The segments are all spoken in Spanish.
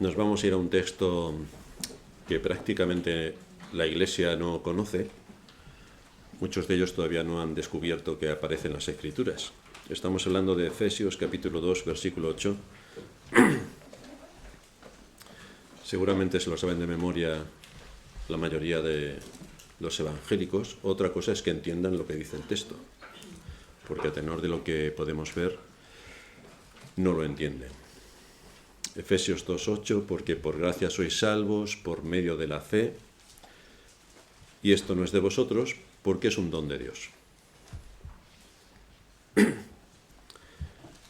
Nos vamos a ir a un texto que prácticamente la Iglesia no conoce. Muchos de ellos todavía no han descubierto que aparece en las Escrituras. Estamos hablando de Efesios capítulo 2, versículo 8. Seguramente se lo saben de memoria la mayoría de los evangélicos. Otra cosa es que entiendan lo que dice el texto, porque a tenor de lo que podemos ver, no lo entienden. Efesios 2:8, porque por gracia sois salvos por medio de la fe, y esto no es de vosotros, porque es un don de Dios.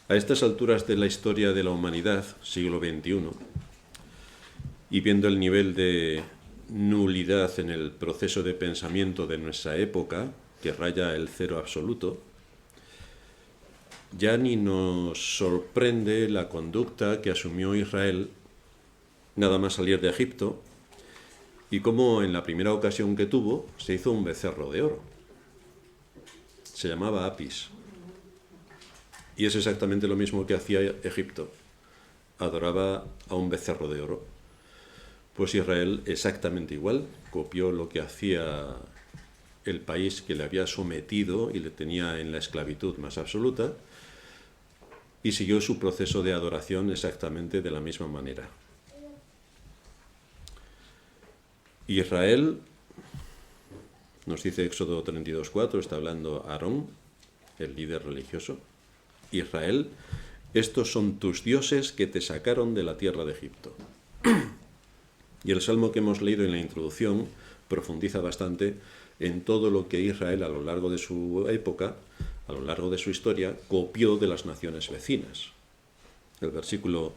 A estas alturas de la historia de la humanidad, siglo XXI, y viendo el nivel de nulidad en el proceso de pensamiento de nuestra época, que raya el cero absoluto, ya ni nos sorprende la conducta que asumió Israel nada más salir de Egipto, y cómo en la primera ocasión que tuvo se hizo un becerro de oro. Se llamaba Apis. Y es exactamente lo mismo que hacía Egipto. Adoraba a un becerro de oro. Pues Israel exactamente igual, copió lo que hacía el país que le había sometido y le tenía en la esclavitud más absoluta, y siguió su proceso de adoración exactamente de la misma manera. Israel, nos dice Éxodo 32:4, está hablando Aarón, el líder religioso. Israel, estos son tus dioses que te sacaron de la tierra de Egipto. Y el salmo que hemos leído en la introducción profundiza bastante en todo lo que Israel a lo largo de su época, a lo largo de su historia, copió de las naciones vecinas. El versículo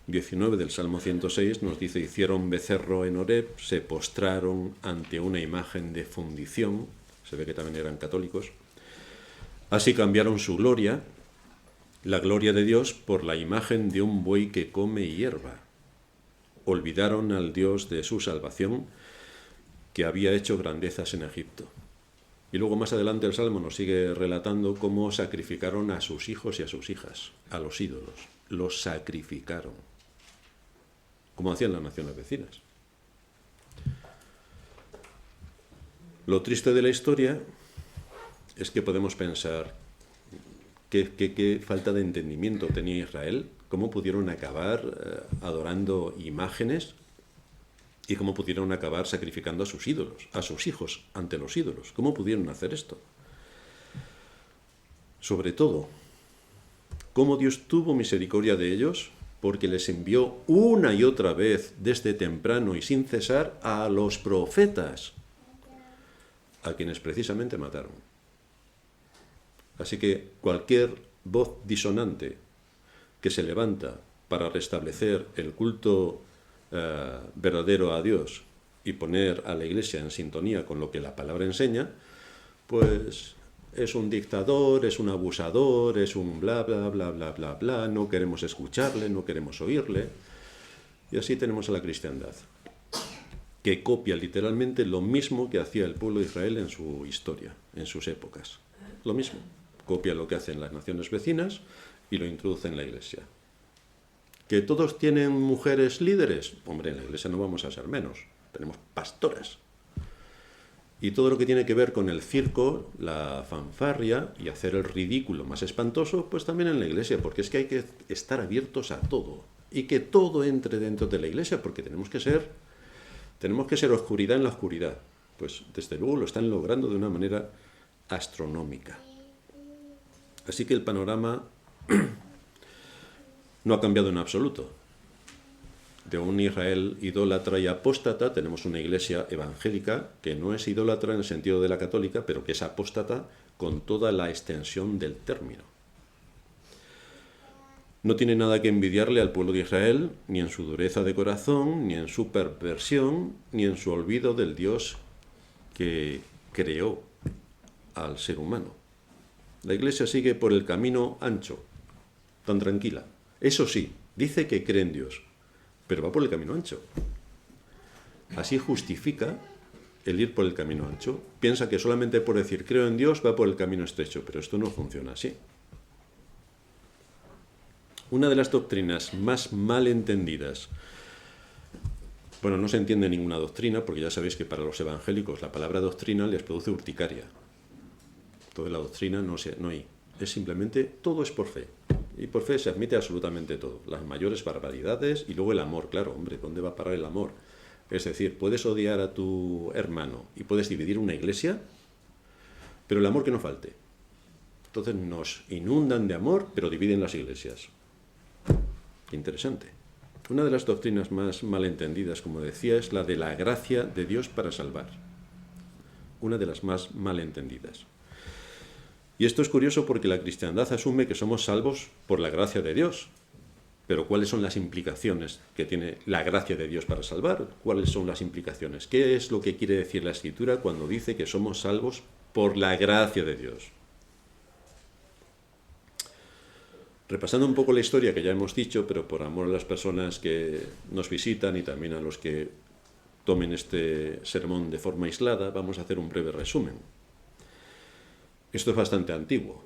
19 del Salmo 106 nos dice: hicieron becerro en Horeb, se postraron ante una imagen de fundición, se ve que también eran católicos, así cambiaron su gloria, la gloria de Dios, por la imagen de un buey que come hierba. Olvidaron al Dios de su salvación, que había hecho grandezas en Egipto. Y luego más adelante el Salmo nos sigue relatando cómo sacrificaron a sus hijos y a sus hijas, a los ídolos. Los sacrificaron, como hacían las naciones vecinas. Lo triste de la historia es que podemos pensar qué falta de entendimiento tenía Israel, cómo pudieron acabar adorando imágenes y cómo pudieron acabar sacrificando a sus ídolos, a sus hijos ante los ídolos. ¿Cómo pudieron hacer esto? Sobre todo, cómo Dios tuvo misericordia de ellos, porque les envió una y otra vez desde temprano y sin cesar a los profetas, a quienes precisamente mataron. Así que cualquier voz disonante que se levanta para restablecer el culto verdadero a Dios y poner a la Iglesia en sintonía con lo que la palabra enseña, pues es un dictador, es un abusador, es un bla, bla, bla, bla, bla, bla, no queremos escucharle, no queremos oírle. Y así tenemos a la cristiandad, que copia literalmente lo mismo que hacía el pueblo de Israel en su historia, en sus épocas. Lo mismo, copia lo que hacen las naciones vecinas y lo introduce en la Iglesia. ¿Que todos tienen mujeres líderes? Hombre, en la Iglesia no vamos a ser menos, tenemos pastoras. Y todo lo que tiene que ver con el circo, la fanfarria y hacer el ridículo más espantoso, pues también en la Iglesia, porque es que hay que estar abiertos a todo y que todo entre dentro de la Iglesia, porque tenemos que ser oscuridad en la oscuridad. Pues desde luego lo están logrando de una manera astronómica. Así que el panorama no ha cambiado en absoluto. De un Israel idólatra y apóstata tenemos una iglesia evangélica que no es idólatra en el sentido de la católica, pero que es apóstata con toda la extensión del término. No tiene nada que envidiarle al pueblo de Israel, ni en su dureza de corazón, ni en su perversión, ni en su olvido del Dios que creó al ser humano. La iglesia sigue por el camino ancho, tan tranquila. Eso sí, dice que cree en Dios, pero va por el camino ancho. Así justifica el ir por el camino ancho. Piensa que solamente por decir creo en Dios va por el camino estrecho, pero esto no funciona así. Una de las doctrinas más mal entendidas Bueno, no se entiende ninguna doctrina, porque ya sabéis que para los evangélicos la palabra doctrina les produce urticaria. Toda la doctrina no hay. Es simplemente, todo es por fe. Y por fe se admite absolutamente todo. Las mayores barbaridades y luego el amor. Claro, hombre, ¿dónde va a parar el amor? Es decir, puedes odiar a tu hermano y puedes dividir una iglesia, pero el amor que no falte. Entonces nos inundan de amor, pero dividen las iglesias. Qué interesante. Una de las doctrinas más malentendidas, como decía, es la de la gracia de Dios para salvar. Una de las más malentendidas. Y esto es curioso porque la cristiandad asume que somos salvos por la gracia de Dios. Pero ¿cuáles son las implicaciones que tiene la gracia de Dios para salvar? ¿Cuáles son las implicaciones? ¿Qué es lo que quiere decir la Escritura cuando dice que somos salvos por la gracia de Dios? Repasando un poco la historia que ya hemos dicho, pero por amor a las personas que nos visitan y también a los que tomen este sermón de forma aislada, vamos a hacer un breve resumen. Esto es bastante antiguo.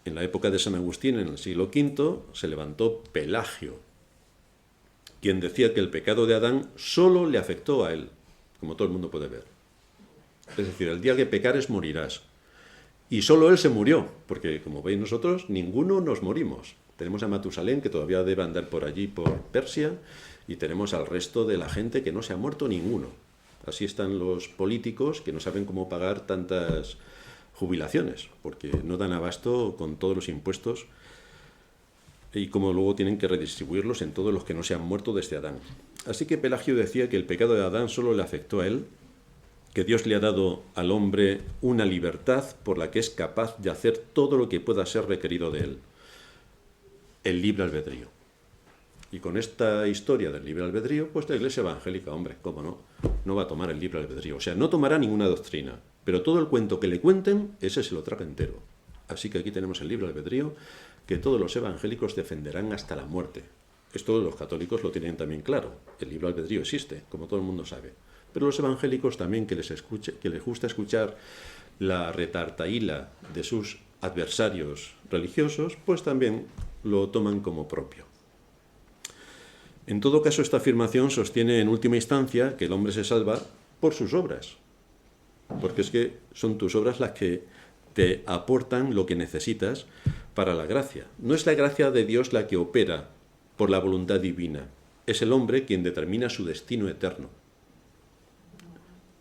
En la época de San Agustín, en el siglo V, se levantó Pelagio, quien decía que el pecado de Adán solo le afectó a él, como todo el mundo puede ver. Es decir, el día que pecares morirás. Y solo él se murió, porque como veis nosotros, ninguno nos morimos. Tenemos a Matusalén, que todavía debe andar por allí, por Persia, y tenemos al resto de la gente que no se ha muerto ninguno. Así están los políticos que no saben cómo pagar tantas jubilaciones, porque no dan abasto con todos los impuestos y como luego tienen que redistribuirlos en todos los que no se han muerto desde Adán. Así que Pelagio decía que el pecado de Adán solo le afectó a él, que Dios le ha dado al hombre una libertad por la que es capaz de hacer todo lo que pueda ser requerido de él. El libre albedrío. Y con esta historia del libre albedrío, pues la Iglesia evangélica, hombre, cómo no, no va a tomar el libre albedrío. O sea, no tomará ninguna doctrina, pero todo el cuento que le cuenten, ese se lo traga entero. Así que aquí tenemos el libre albedrío que todos los evangélicos defenderán hasta la muerte. Esto los católicos lo tienen también claro. El libre albedrío existe, como todo el mundo sabe. Pero los evangélicos también, que les gusta escuchar la retartaíla de sus adversarios religiosos, pues también lo toman como propio. En todo caso, esta afirmación sostiene en última instancia que el hombre se salva por sus obras, porque es que son tus obras las que te aportan lo que necesitas para la gracia. No es la gracia de Dios la que opera por la voluntad divina, es el hombre quien determina su destino eterno,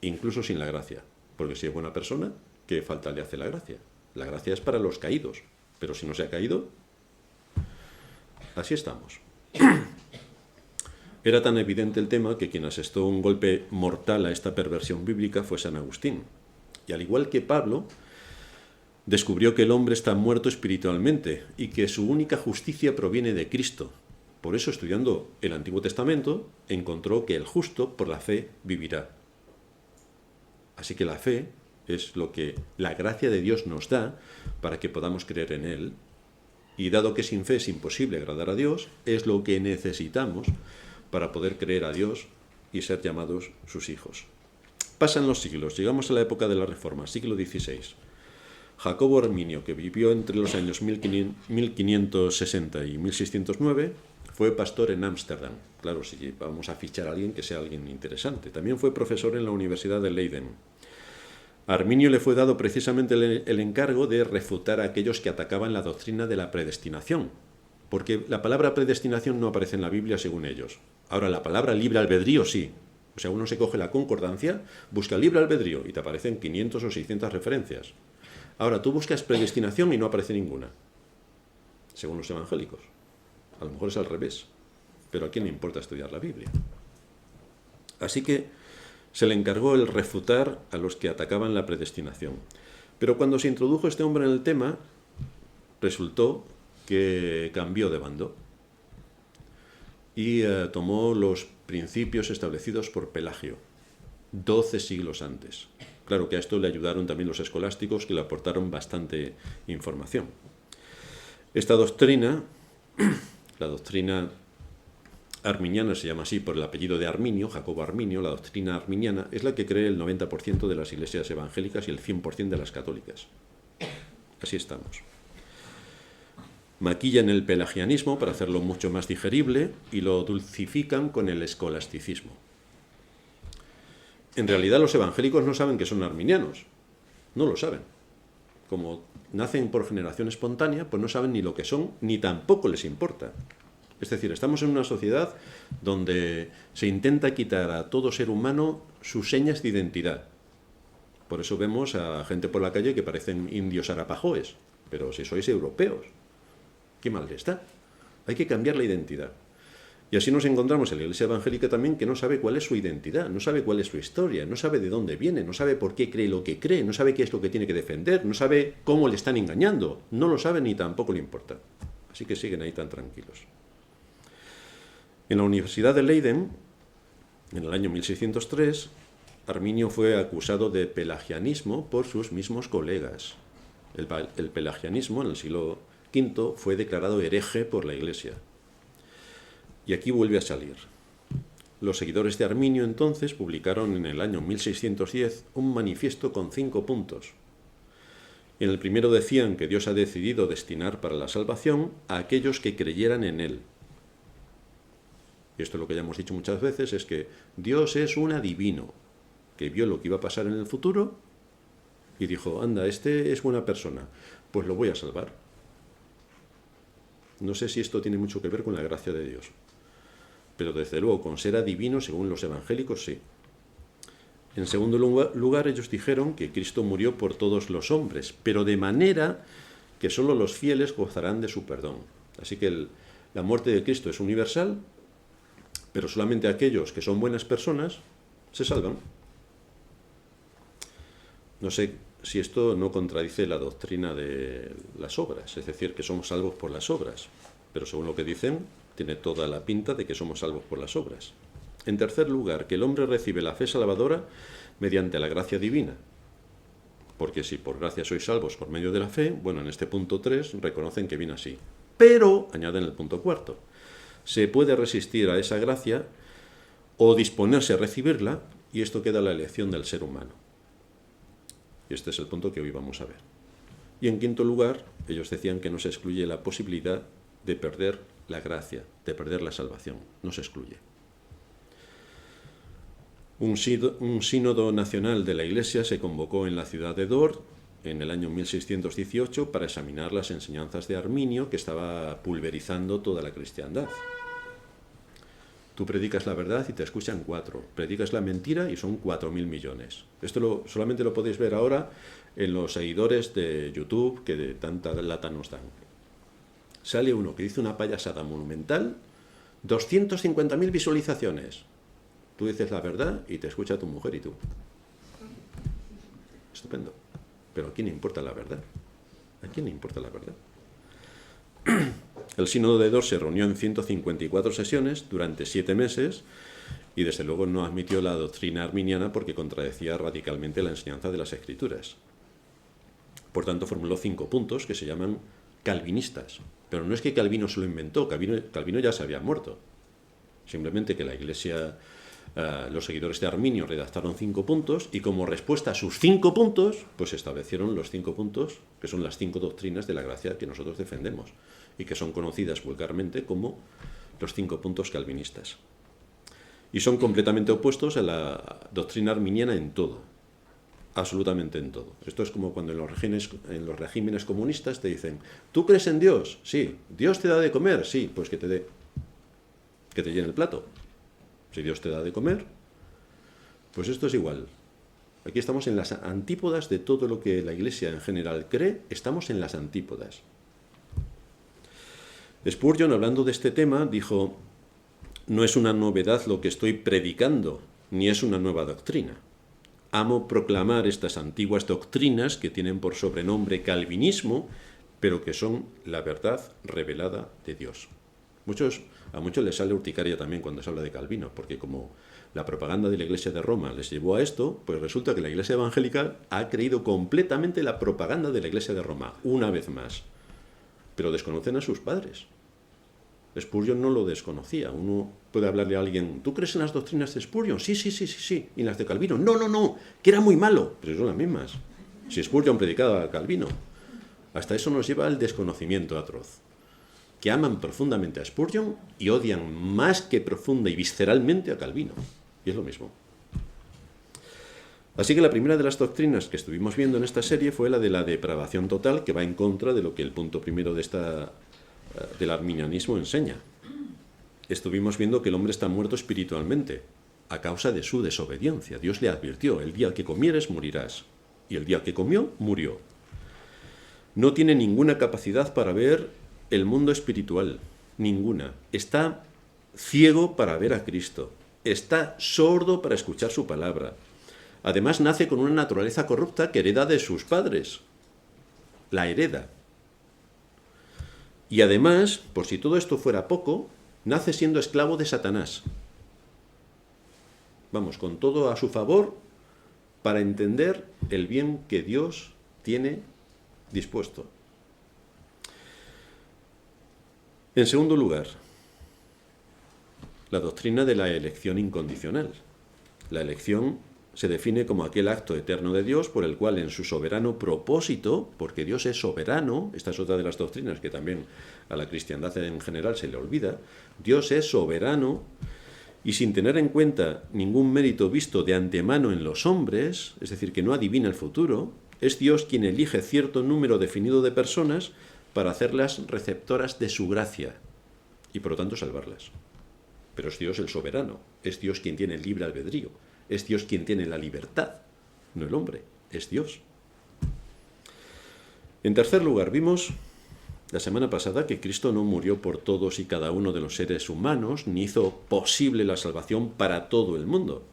incluso sin la gracia, porque si es buena persona, ¿qué falta le hace la gracia? La gracia es para los caídos, pero si no se ha caído, así estamos. Era tan evidente el tema que quien asestó un golpe mortal a esta perversión bíblica fue San Agustín. Y al igual que Pablo, descubrió que el hombre está muerto espiritualmente y que su única justicia proviene de Cristo. Por eso, estudiando el Antiguo Testamento, encontró que el justo por la fe vivirá. Así que la fe es lo que la gracia de Dios nos da para que podamos creer en Él. Y dado que sin fe es imposible agradar a Dios, es lo que necesitamos para poder creer a Dios y ser llamados sus hijos. Pasan los siglos, llegamos a la época de la Reforma, siglo XVI. Jacobo Arminio, que vivió entre los años 1560 y 1609, fue pastor en Ámsterdam. Claro, si vamos a fichar a alguien, que sea alguien interesante. También fue profesor en la Universidad de Leiden. A Arminio le fue dado precisamente el encargo de refutar a aquellos que atacaban la doctrina de la predestinación, porque la palabra predestinación no aparece en la Biblia según ellos. Ahora, la palabra libre albedrío sí. O sea, uno se coge la concordancia, busca libre albedrío y te aparecen 500 o 600 referencias. Ahora, tú buscas predestinación y no aparece ninguna, según los evangélicos. A lo mejor es al revés, pero ¿a quién le importa estudiar la Biblia? Así que se le encargó el refutar a los que atacaban la predestinación. Pero cuando se introdujo este hombre en el tema, resultó que cambió de bando y tomó los principios establecidos por Pelagio, 12 siglos antes. Claro que a esto le ayudaron también los escolásticos, que le aportaron bastante información. Esta doctrina, la doctrina arminiana, se llama así por el apellido de Arminio, Jacobo Arminio, la doctrina arminiana, es la que cree el 90% de las iglesias evangélicas y el 100% de las católicas. Así estamos. Maquillan el pelagianismo para hacerlo mucho más digerible y lo dulcifican con el escolasticismo. En realidad los evangélicos no saben que son arminianos, no lo saben. Como nacen por generación espontánea, pues no saben ni lo que son, ni tampoco les importa. Es decir, estamos en una sociedad donde se intenta quitar a todo ser humano sus señas de identidad. Por eso vemos a gente por la calle que parecen indios arapahoes, pero si sois europeos, ¿qué mal les da? Hay que cambiar la identidad. Y así nos encontramos en la Iglesia evangélica también, que no sabe cuál es su identidad, no sabe cuál es su historia, no sabe de dónde viene, no sabe por qué cree lo que cree, no sabe qué es lo que tiene que defender, no sabe cómo le están engañando, no lo sabe ni tampoco le importa. Así que siguen ahí tan tranquilos. En la Universidad de Leiden, en el año 1603, Arminio fue acusado de pelagianismo por sus mismos colegas. El pelagianismo, en el siglo V, fue declarado hereje por la Iglesia. Y aquí vuelve a salir. Los seguidores de Arminio entonces publicaron en el año 1610 un manifiesto con 5 puntos. En el primero decían que Dios ha decidido destinar para la salvación a aquellos que creyeran en Él. Y esto es lo que ya hemos dicho muchas veces, es que Dios es un adivino, que vio lo que iba a pasar en el futuro y dijo, anda, este es buena persona, pues lo voy a salvar. No sé si esto tiene mucho que ver con la gracia de Dios, pero desde luego con ser adivino, según los evangélicos, sí. En segundo lugar, ellos dijeron que Cristo murió por todos los hombres, pero de manera que solo los fieles gozarán de su perdón. Así que la muerte de Cristo es universal, pero solamente aquellos que son buenas personas se salvan. No sé si esto no contradice la doctrina de las obras, es decir, que somos salvos por las obras, pero según lo que dicen, tiene toda la pinta de que somos salvos por las obras. En tercer lugar, que el hombre recibe la fe salvadora mediante la gracia divina. Porque si por gracia sois salvos por medio de la fe, bueno, en este punto 3 reconocen que viene así. Pero, añaden el punto 4, se puede resistir a esa gracia o disponerse a recibirla, y esto queda a la elección del ser humano. Y este es el punto que hoy vamos a ver. Y en quinto lugar, ellos decían que no se excluye la posibilidad de perder la gracia, de perder la salvación. No se excluye. Un sínodo nacional de la Iglesia se convocó en la ciudad de Dort en el año 1618 para examinar las enseñanzas de Arminio, que estaba pulverizando toda la cristiandad. Tú predicas la verdad y te escuchan 4. Predicas la mentira y son 4.000 millones. Esto solamente lo podéis ver ahora en los seguidores de YouTube que de tanta lata nos dan. Sale uno que dice una payasada monumental, 250.000 visualizaciones. Tú dices la verdad y te escucha tu mujer y tú. Estupendo. Pero ¿a quién le importa la verdad? ¿A quién le importa la verdad? El sínodo de Dort se reunió en 154 sesiones durante 7 meses y desde luego no admitió la doctrina arminiana porque contradecía radicalmente la enseñanza de las Escrituras. Por tanto, formuló 5 puntos que se llaman calvinistas. Pero no es que Calvino se lo inventó, Calvino ya se había muerto. Simplemente que la Iglesia, los seguidores de Arminio redactaron 5 puntos y como respuesta a sus 5 puntos, pues establecieron los 5 puntos, que son las 5 doctrinas de la gracia que nosotros defendemos y que son conocidas vulgarmente como los 5 puntos calvinistas. Y son completamente opuestos a la doctrina arminiana en todo, absolutamente en todo. Esto es como cuando en los regímenes comunistas te dicen, ¿tú crees en Dios? Sí. ¿Dios te da de comer? Sí, pues que te dé, que te llene el plato. Si Dios te da de comer, pues esto es igual. Aquí estamos en las antípodas de todo lo que la Iglesia en general cree, estamos en las antípodas. Spurgeon, hablando de este tema, dijo, no es una novedad lo que estoy predicando, ni es una nueva doctrina. Amo proclamar estas antiguas doctrinas que tienen por sobrenombre calvinismo, pero que son la verdad revelada de Dios. A muchos les sale urticaria también cuando se habla de Calvino, porque como la propaganda de la Iglesia de Roma les llevó a esto, pues resulta que la Iglesia evangélica ha creído completamente la propaganda de la Iglesia de Roma, una vez más. Pero desconocen a sus padres. Spurgeon no lo desconocía. Uno puede hablarle a alguien, ¿tú crees en las doctrinas de Spurgeon? Sí. ¿Y en las de Calvino? No, que era muy malo. Pero son las mismas. Si Spurgeon predicaba a Calvino. Hasta eso nos lleva al desconocimiento atroz. Que aman profundamente a Spurgeon y odian más que profunda y visceralmente a Calvino. Y es lo mismo. Así que la primera de las doctrinas que estuvimos viendo en esta serie fue la de la depravación total, que va en contra de lo que el punto primero del arminianismo enseña. Estuvimos viendo que el hombre está muerto espiritualmente a causa de su desobediencia. Dios le advirtió: el día que comieres morirás. Y el día que comió, murió. No tiene ninguna capacidad para ver el mundo espiritual, ninguna. Está ciego para ver a Cristo. Está sordo para escuchar su palabra. Además, nace con una naturaleza corrupta que hereda de sus padres. La hereda. Y además, por si todo esto fuera poco, nace siendo esclavo de Satanás. Vamos, con todo a su favor para entender el bien que Dios tiene dispuesto. En segundo lugar, la doctrina de la elección incondicional. La elección se define como aquel acto eterno de Dios por el cual en su soberano propósito, porque Dios es soberano, esta es otra de las doctrinas que también a la cristiandad en general se le olvida, Dios es soberano y sin tener en cuenta ningún mérito visto de antemano en los hombres, es decir, que no adivina el futuro, es Dios quien elige cierto número definido de personas para hacerlas receptoras de su gracia y por lo tanto salvarlas. Pero es Dios el soberano, es Dios quien tiene el libre albedrío. Es Dios quien tiene la libertad, no el hombre, es Dios. En tercer lugar, vimos la semana pasada que Cristo no murió por todos y cada uno de los seres humanos, ni hizo posible la salvación para todo el mundo,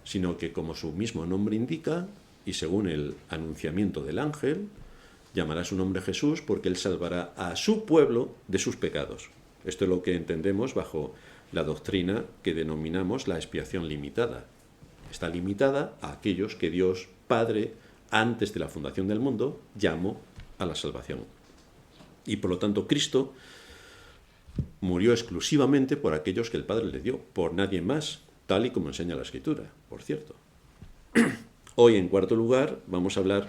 sino que, como su mismo nombre indica, y según el anunciamiento del ángel, llamará su nombre Jesús porque él salvará a su pueblo de sus pecados. Esto es lo que entendemos bajo la doctrina que denominamos la expiación limitada. Está limitada a aquellos que Dios Padre, antes de la fundación del mundo, llamó a la salvación. Y por lo tanto Cristo murió exclusivamente por aquellos que el Padre le dio, por nadie más, tal y como enseña la Escritura, por cierto. Hoy, en cuarto lugar, vamos a hablar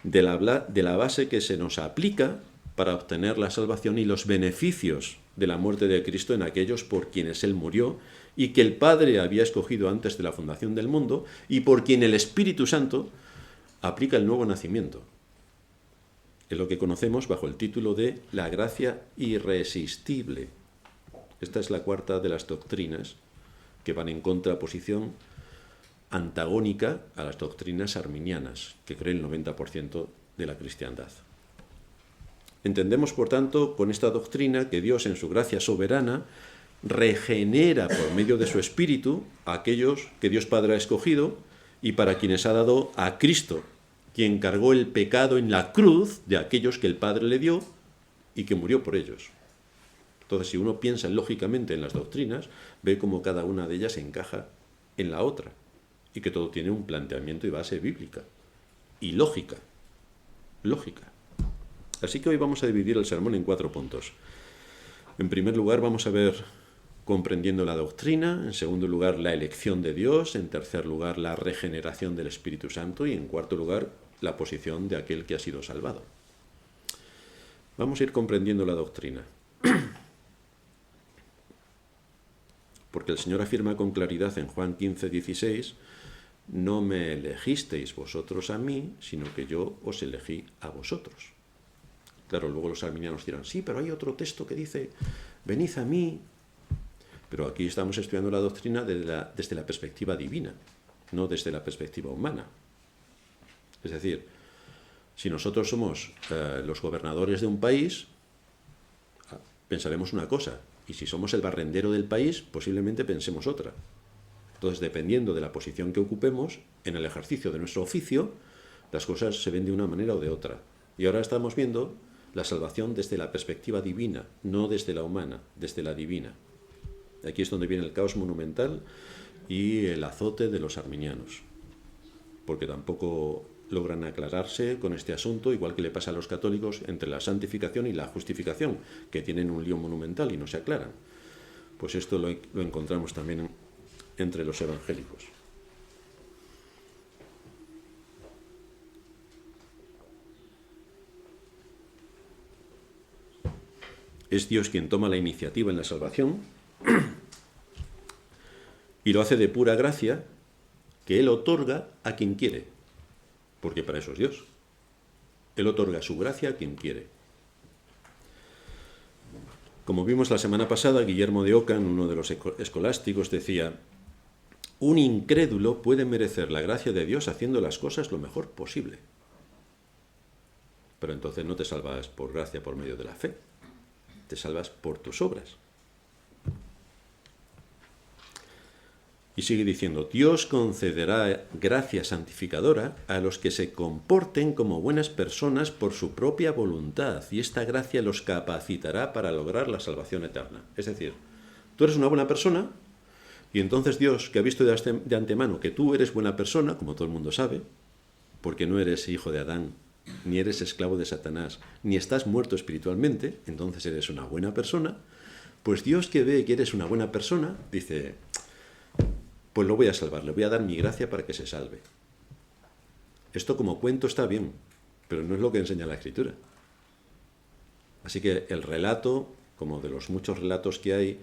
de la base que se nos aplica para obtener la salvación y los beneficios de la muerte de Cristo en aquellos por quienes Él murió y que el Padre había escogido antes de la fundación del mundo y por quien el Espíritu Santo aplica el nuevo nacimiento. Es lo que conocemos bajo el título de la gracia irresistible. Esta es la cuarta de las doctrinas que van en contraposición antagónica a las doctrinas arminianas, que creen el 90% de la cristiandad. Entendemos, por tanto, con esta doctrina que Dios, en su gracia soberana, regenera por medio de su Espíritu a aquellos que Dios Padre ha escogido y para quienes ha dado a Cristo, quien cargó el pecado en la cruz de aquellos que el Padre le dio y que murió por ellos. Entonces, si uno piensa lógicamente en las doctrinas, ve cómo cada una de ellas encaja en la otra y que todo tiene un planteamiento y base bíblica y lógica. Así que hoy vamos a dividir el sermón en 4 puntos. En primer lugar, vamos a ver comprendiendo la doctrina, en segundo lugar, la elección de Dios, en tercer lugar, la regeneración del Espíritu Santo y en cuarto lugar, la posición de aquel que ha sido salvado. Vamos a ir comprendiendo la doctrina. Porque el Señor afirma con claridad en Juan 15:16, no me elegisteis vosotros a mí, sino que yo os elegí a vosotros. Claro, luego los arminianos dirán, sí, pero hay otro texto que dice, venid a mí. Pero aquí estamos estudiando la doctrina desde la perspectiva divina, no desde la perspectiva humana. Es decir, si nosotros somos los gobernadores de un país, pensaremos una cosa, y si somos el barrendero del país, posiblemente pensemos otra. Entonces, dependiendo de la posición que ocupemos, en el ejercicio de nuestro oficio, las cosas se ven de una manera o de otra. Y ahora estamos viendo la salvación desde la perspectiva divina, no desde la humana, desde la divina. Aquí es donde viene el caos monumental y el azote de los arminianos, porque tampoco logran aclararse con este asunto, igual que le pasa a los católicos entre la santificación y la justificación, que tienen un lío monumental y no se aclaran. Pues esto lo encontramos también entre los evangélicos. Es Dios quien toma la iniciativa en la salvación y lo hace de pura gracia, que Él otorga a quien quiere, porque para eso es Dios. Él otorga su gracia a quien quiere. Como vimos la semana pasada, Guillermo de Ockham, uno de los escolásticos, decía: un incrédulo puede merecer la gracia de Dios haciendo las cosas lo mejor posible. Pero entonces no te salvas por gracia por medio de la fe, te salvas por tus obras. Y sigue diciendo: Dios concederá gracia santificadora a los que se comporten como buenas personas por su propia voluntad, y esta gracia los capacitará para lograr la salvación eterna. Es decir, tú eres una buena persona, y entonces Dios, que ha visto de antemano que tú eres buena persona, como todo el mundo sabe, porque no eres hijo de Adán, ni eres esclavo de Satanás, ni estás muerto espiritualmente, entonces eres una buena persona, pues Dios, que ve que eres una buena persona, dice: pues lo voy a salvar, le voy a dar mi gracia para que se salve. Esto como cuento está bien, pero no es lo que enseña la Escritura. Así que el relato, como de los muchos relatos que hay,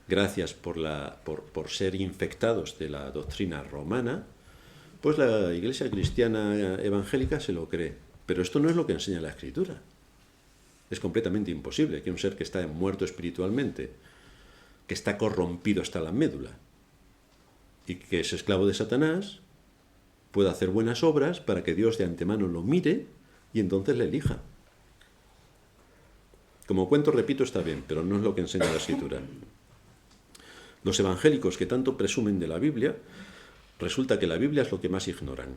gracias por ser infectados de la doctrina romana, pues la Iglesia cristiana evangélica se lo cree. Pero esto no es lo que enseña la Escritura. Es completamente imposible que un ser que está muerto espiritualmente, que está corrompido hasta la médula, y que es esclavo de Satanás, pueda hacer buenas obras para que Dios de antemano lo mire y entonces le elija. Como cuento, repito, está bien, pero no es lo que enseña la Escritura. Los evangélicos que tanto presumen de la Biblia, resulta que la Biblia es lo que más ignoran.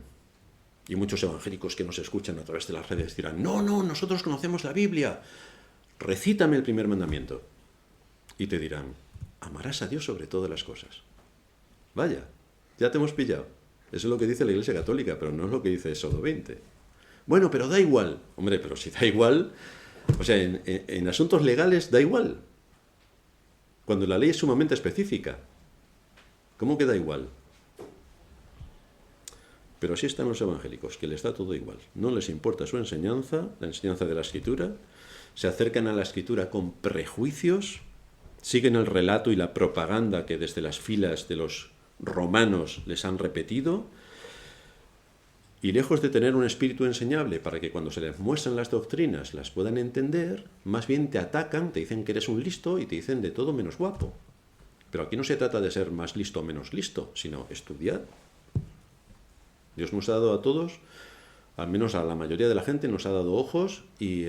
Y muchos evangélicos que nos escuchan a través de las redes dirán: no, nosotros conocemos la Biblia, recítame el primer mandamiento. Y te dirán: amarás a Dios sobre todas las cosas. Vaya, ya te hemos pillado. Eso es lo que dice la Iglesia Católica, pero no es lo que dice Éxodo 20. Bueno, pero da igual. Hombre, pero si da igual, o sea, en asuntos legales da igual. Cuando la ley es sumamente específica. ¿Cómo que da igual? Pero así están los evangélicos, que les da todo igual. No les importa su enseñanza, la enseñanza de la Escritura. Se acercan a la Escritura con prejuicios, siguen el relato y la propaganda que desde las filas de los romanos les han repetido, y lejos de tener un espíritu enseñable para que cuando se les muestran las doctrinas las puedan entender, más bien te atacan, te dicen que eres un listo y te dicen de todo menos guapo. Pero aquí no se trata de ser más listo o menos listo, sino estudiar. Dios nos ha dado a todos, al menos a la mayoría de la gente, nos ha dado ojos, y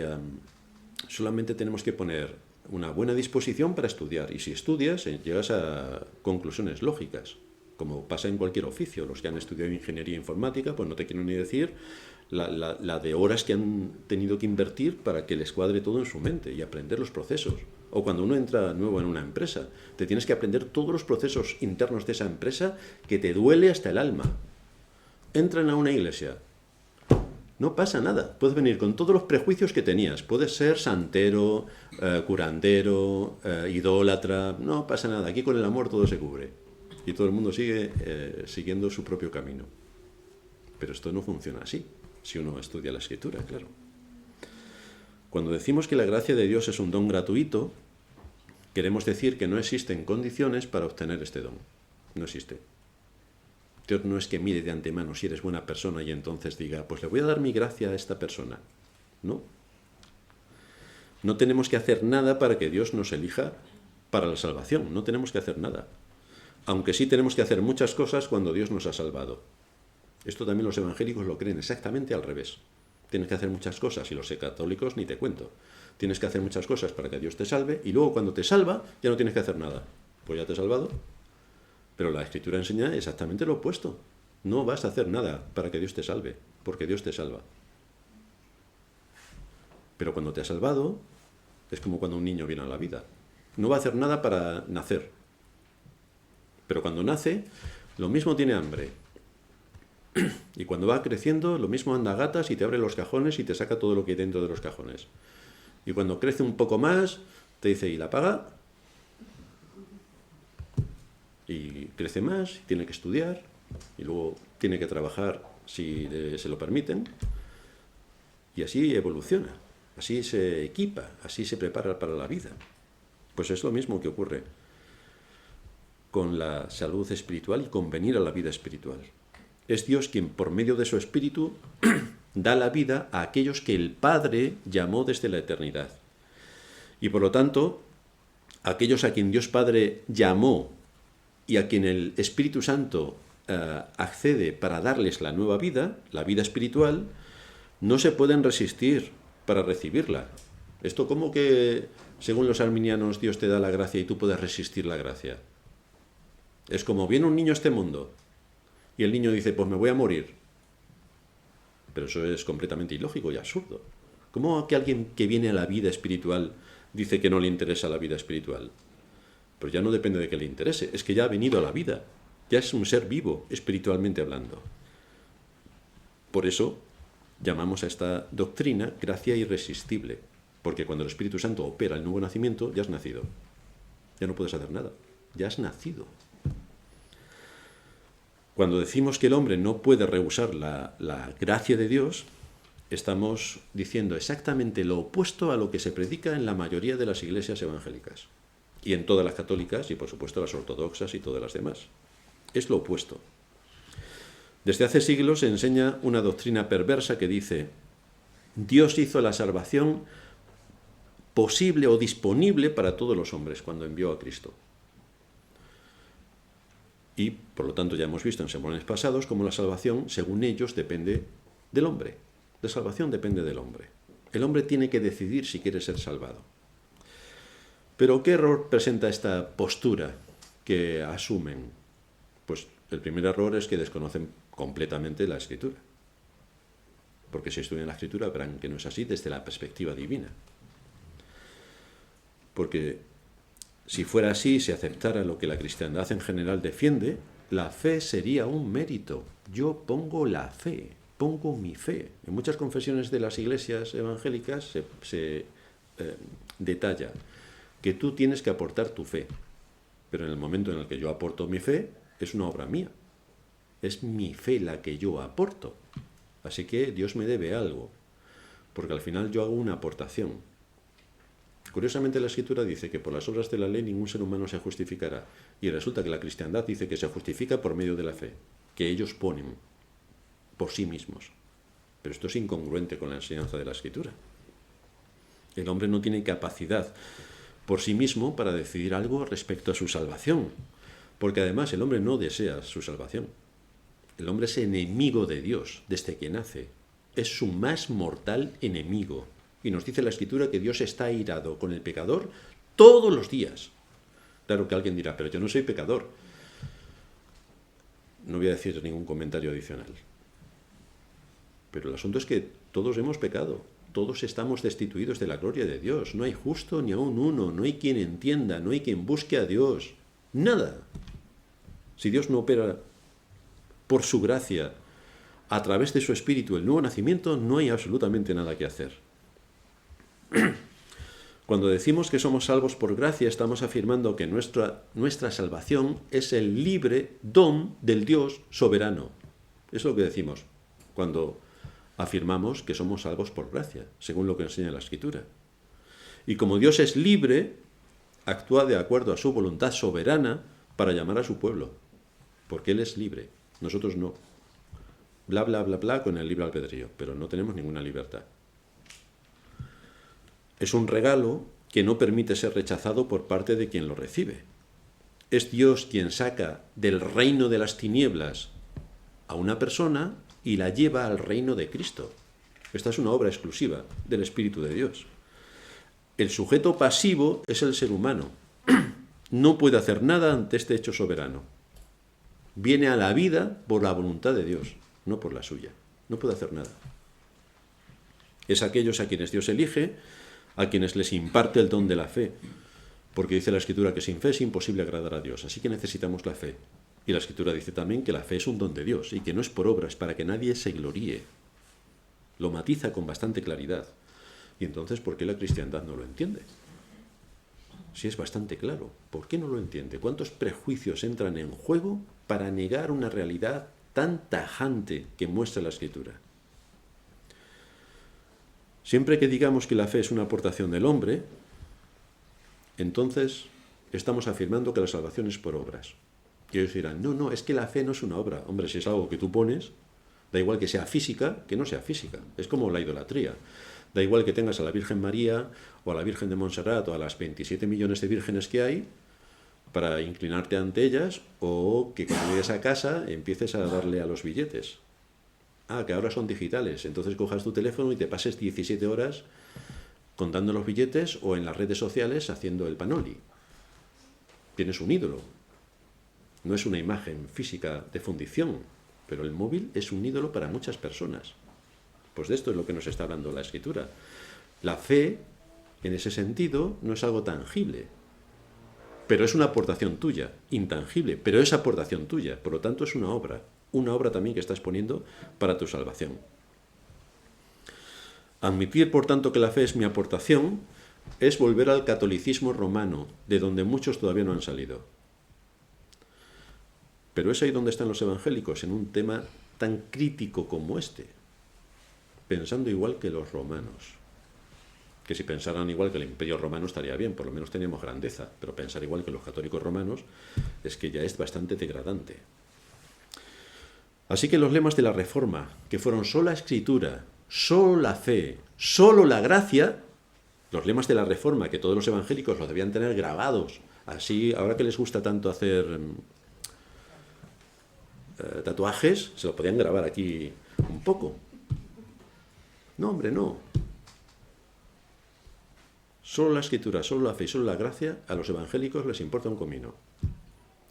solamente tenemos que poner una buena disposición para estudiar. Y si estudias, llegas a conclusiones lógicas, como pasa en cualquier oficio. Los que han estudiado ingeniería informática, pues no te quiero ni decir la de horas que han tenido que invertir para que les cuadre todo en su mente y aprender los procesos. O cuando uno entra nuevo en una empresa, te tienes que aprender todos los procesos internos de esa empresa, que te duele hasta el alma. Entran a una iglesia, no pasa nada, puedes venir con todos los prejuicios que tenías, puedes ser santero, curandero, idólatra, no pasa nada, aquí con el amor todo se cubre y todo el mundo sigue siguiendo su propio camino. Pero esto no funciona así, si uno estudia la Escritura, claro. Cuando decimos que la gracia de Dios es un don gratuito, queremos decir que no existen condiciones para obtener este don, no existe. Dios no es que mire de antemano si eres buena persona y entonces diga: pues le voy a dar mi gracia a esta persona. No. No tenemos que hacer nada para que Dios nos elija para la salvación. No tenemos que hacer nada. Aunque sí tenemos que hacer muchas cosas cuando Dios nos ha salvado. Esto también los evangélicos lo creen exactamente al revés. Tienes que hacer muchas cosas, y los católicos ni te cuento. Tienes que hacer muchas cosas para que Dios te salve, y luego cuando te salva ya no tienes que hacer nada. Pues ya te he salvado. Pero la Escritura enseña exactamente lo opuesto. No vas a hacer nada para que Dios te salve, porque Dios te salva. Pero cuando te ha salvado, es como cuando un niño viene a la vida. No va a hacer nada para nacer. Pero cuando nace, lo mismo tiene hambre. Y cuando va creciendo, lo mismo anda a gatas y te abre los cajones y te saca todo lo que hay dentro de los cajones. Y cuando crece un poco más, te dice: ¿y la paga? Y crece más, y tiene que estudiar, y luego tiene que trabajar si se lo permiten, y así evoluciona, así se equipa, así se prepara para la vida. Pues es lo mismo que ocurre con la salud espiritual y con venir a la vida espiritual. Es Dios quien, por medio de su Espíritu, da la vida a aquellos que el Padre llamó desde la eternidad. Y por lo tanto, aquellos a quien Dios Padre llamó y a quien el Espíritu Santo accede para darles la nueva vida, la vida espiritual, no se pueden resistir para recibirla. Esto como que, según los arminianos, Dios te da la gracia y tú puedes resistir la gracia. Es como viene un niño a este mundo y el niño dice, pues me voy a morir. Pero eso es completamente ilógico y absurdo. ¿Cómo que alguien que viene a la vida espiritual dice que no le interesa la vida espiritual? Pues ya no depende de que le interese, es que ya ha venido a la vida. Ya es un ser vivo, espiritualmente hablando. Por eso llamamos a esta doctrina gracia irresistible, porque cuando el Espíritu Santo opera el nuevo nacimiento, ya has nacido. Ya no puedes hacer nada, ya has nacido. Cuando decimos que el hombre no puede rehusar la gracia de Dios, estamos diciendo exactamente lo opuesto a lo que se predica en la mayoría de las iglesias evangélicas, y en todas las católicas, y por supuesto las ortodoxas y todas las demás. Es lo opuesto. Desde hace siglos se enseña una doctrina perversa que dice: Dios hizo la salvación posible o disponible para todos los hombres cuando envió a Cristo. Y, por lo tanto, ya hemos visto en sermones pasados cómo la salvación, según ellos, depende del hombre. La salvación depende del hombre. El hombre tiene que decidir si quiere ser salvado. Pero ¿qué error presenta esta postura que asumen? Pues el primer error es que desconocen completamente la Escritura. Porque si estudian la Escritura verán que no es así desde la perspectiva divina. Porque si fuera así, si aceptara lo que la cristiandad en general defiende, la fe sería un mérito. Yo pongo la fe, pongo mi fe. En muchas confesiones de las iglesias evangélicas se detalla que tú tienes que aportar tu fe. Pero en el momento en el que yo aporto mi fe, es una obra mía. Es mi fe la que yo aporto. Así que Dios me debe algo, porque al final yo hago una aportación. Curiosamente la Escritura dice que por las obras de la ley ningún ser humano se justificará. Y resulta que la cristiandad dice que se justifica por medio de la fe, que ellos ponen por sí mismos. Pero esto es incongruente con la enseñanza de la Escritura. El hombre no tiene capacidad por sí mismo para decidir algo respecto a su salvación, porque además el hombre no desea su salvación. El hombre es enemigo de Dios desde que nace. Es su más mortal enemigo. Y nos dice la Escritura que Dios está airado con el pecador todos los días. Claro que alguien dirá, pero yo no soy pecador. No voy a decir ningún comentario adicional. Pero el asunto es que todos hemos pecado. Todos estamos destituidos de la gloria de Dios. No hay justo ni aun uno. No hay quien entienda. No hay quien busque a Dios. Nada. Si Dios no opera por su gracia a través de su Espíritu el nuevo nacimiento, no hay absolutamente nada que hacer. Cuando decimos que somos salvos por gracia, estamos afirmando que nuestra salvación es el libre don del Dios soberano. Es lo que decimos cuando afirmamos que somos salvos por gracia, según lo que enseña la Escritura. Y como Dios es libre, actúa de acuerdo a su voluntad soberana para llamar a su pueblo, porque Él es libre, nosotros no. Bla, bla, bla, bla con el libre albedrío, pero no tenemos ninguna libertad. Es un regalo que no permite ser rechazado por parte de quien lo recibe. Es Dios quien saca del reino de las tinieblas a una persona y la lleva al reino de Cristo. Esta es una obra exclusiva del Espíritu de Dios. El sujeto pasivo es el ser humano. No puede hacer nada ante este hecho soberano. Viene a la vida por la voluntad de Dios, no por la suya. No puede hacer nada. Es aquellos a quienes Dios elige, a quienes les imparte el don de la fe, porque dice la Escritura que sin fe es imposible agradar a Dios, así que necesitamos la fe. Y la Escritura dice también que la fe es un don de Dios y que no es por obras para que nadie se gloríe. Lo matiza con bastante claridad. Y entonces, ¿por qué la cristiandad no lo entiende? Si es bastante claro, ¿por qué no lo entiende? ¿Cuántos prejuicios entran en juego para negar una realidad tan tajante que muestra la Escritura? Siempre que digamos que la fe es una aportación del hombre, entonces estamos afirmando que la salvación es por obras. Y ellos dirán, no, no, es que la fe no es una obra. Hombre, si es algo que tú pones, da igual que sea física, que no sea física. Es como la idolatría. Da igual que tengas a la Virgen María o a la Virgen de Montserrat o a las 27 millones de vírgenes que hay para inclinarte ante ellas, o que cuando llegues a casa empieces a darle a los billetes. Ah, que ahora son digitales. Entonces cojas tu teléfono y te pases 17 horas contando los billetes o en las redes sociales haciendo el panoli. Tienes un ídolo. No es una imagen física de fundición, pero el móvil es un ídolo para muchas personas. Pues de esto es lo que nos está hablando la Escritura. La fe, en ese sentido, no es algo tangible, pero es una aportación tuya, intangible, pero es aportación tuya. Por lo tanto, es una obra también que estás poniendo para tu salvación. Admitir, por tanto, que la fe es mi aportación es volver al catolicismo romano, de donde muchos todavía no han salido. Pero es ahí donde están los evangélicos, en un tema tan crítico como este, pensando igual que los romanos. Que si pensaran igual que el Imperio Romano estaría bien, por lo menos teníamos grandeza, pero pensar igual que los católicos romanos es que ya es bastante degradante. Así que los lemas de la Reforma, que fueron sola Escritura, solo la fe, solo la gracia, los lemas de la Reforma, que todos los evangélicos los debían tener grabados, así, ahora que les gusta tanto hacer tatuajes, se lo podían grabar aquí un poco. No, hombre, no. Solo la Escritura, solo la fe y solo la gracia, a los evangélicos les importa un comino.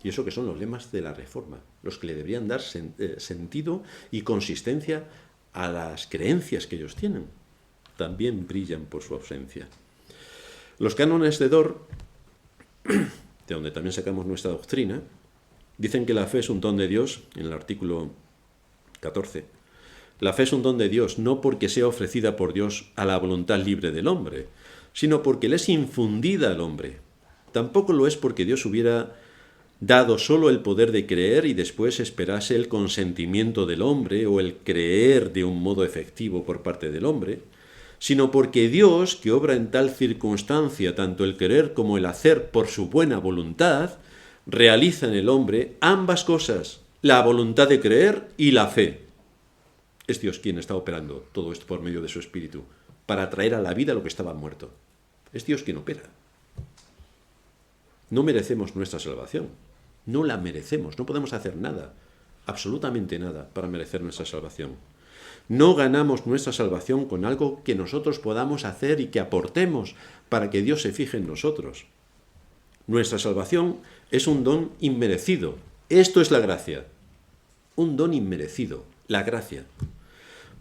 Y eso que son los lemas de la Reforma, los que le deberían dar sentido y consistencia a las creencias que ellos tienen. También brillan por su ausencia. Los cánones de Dort, de donde también sacamos nuestra doctrina, dicen que la fe es un don de Dios, en el artículo 14. La fe es un don de Dios, no porque sea ofrecida por Dios a la voluntad libre del hombre, sino porque le es infundida al hombre. Tampoco lo es porque Dios hubiera dado solo el poder de creer y después esperase el consentimiento del hombre o el creer de un modo efectivo por parte del hombre, sino porque Dios, que obra en tal circunstancia tanto el querer como el hacer por su buena voluntad, realiza en el hombre ambas cosas, la voluntad de creer y la fe. Es Dios quien está operando todo esto por medio de su Espíritu, para traer a la vida lo que estaba muerto. Es Dios quien opera. No merecemos nuestra salvación. No la merecemos. No podemos hacer nada, absolutamente nada, para merecer nuestra salvación. No ganamos nuestra salvación con algo que nosotros podamos hacer y que aportemos para que Dios se fije en nosotros. Nuestra salvación es un don inmerecido. Esto es la gracia. Un don inmerecido, la gracia.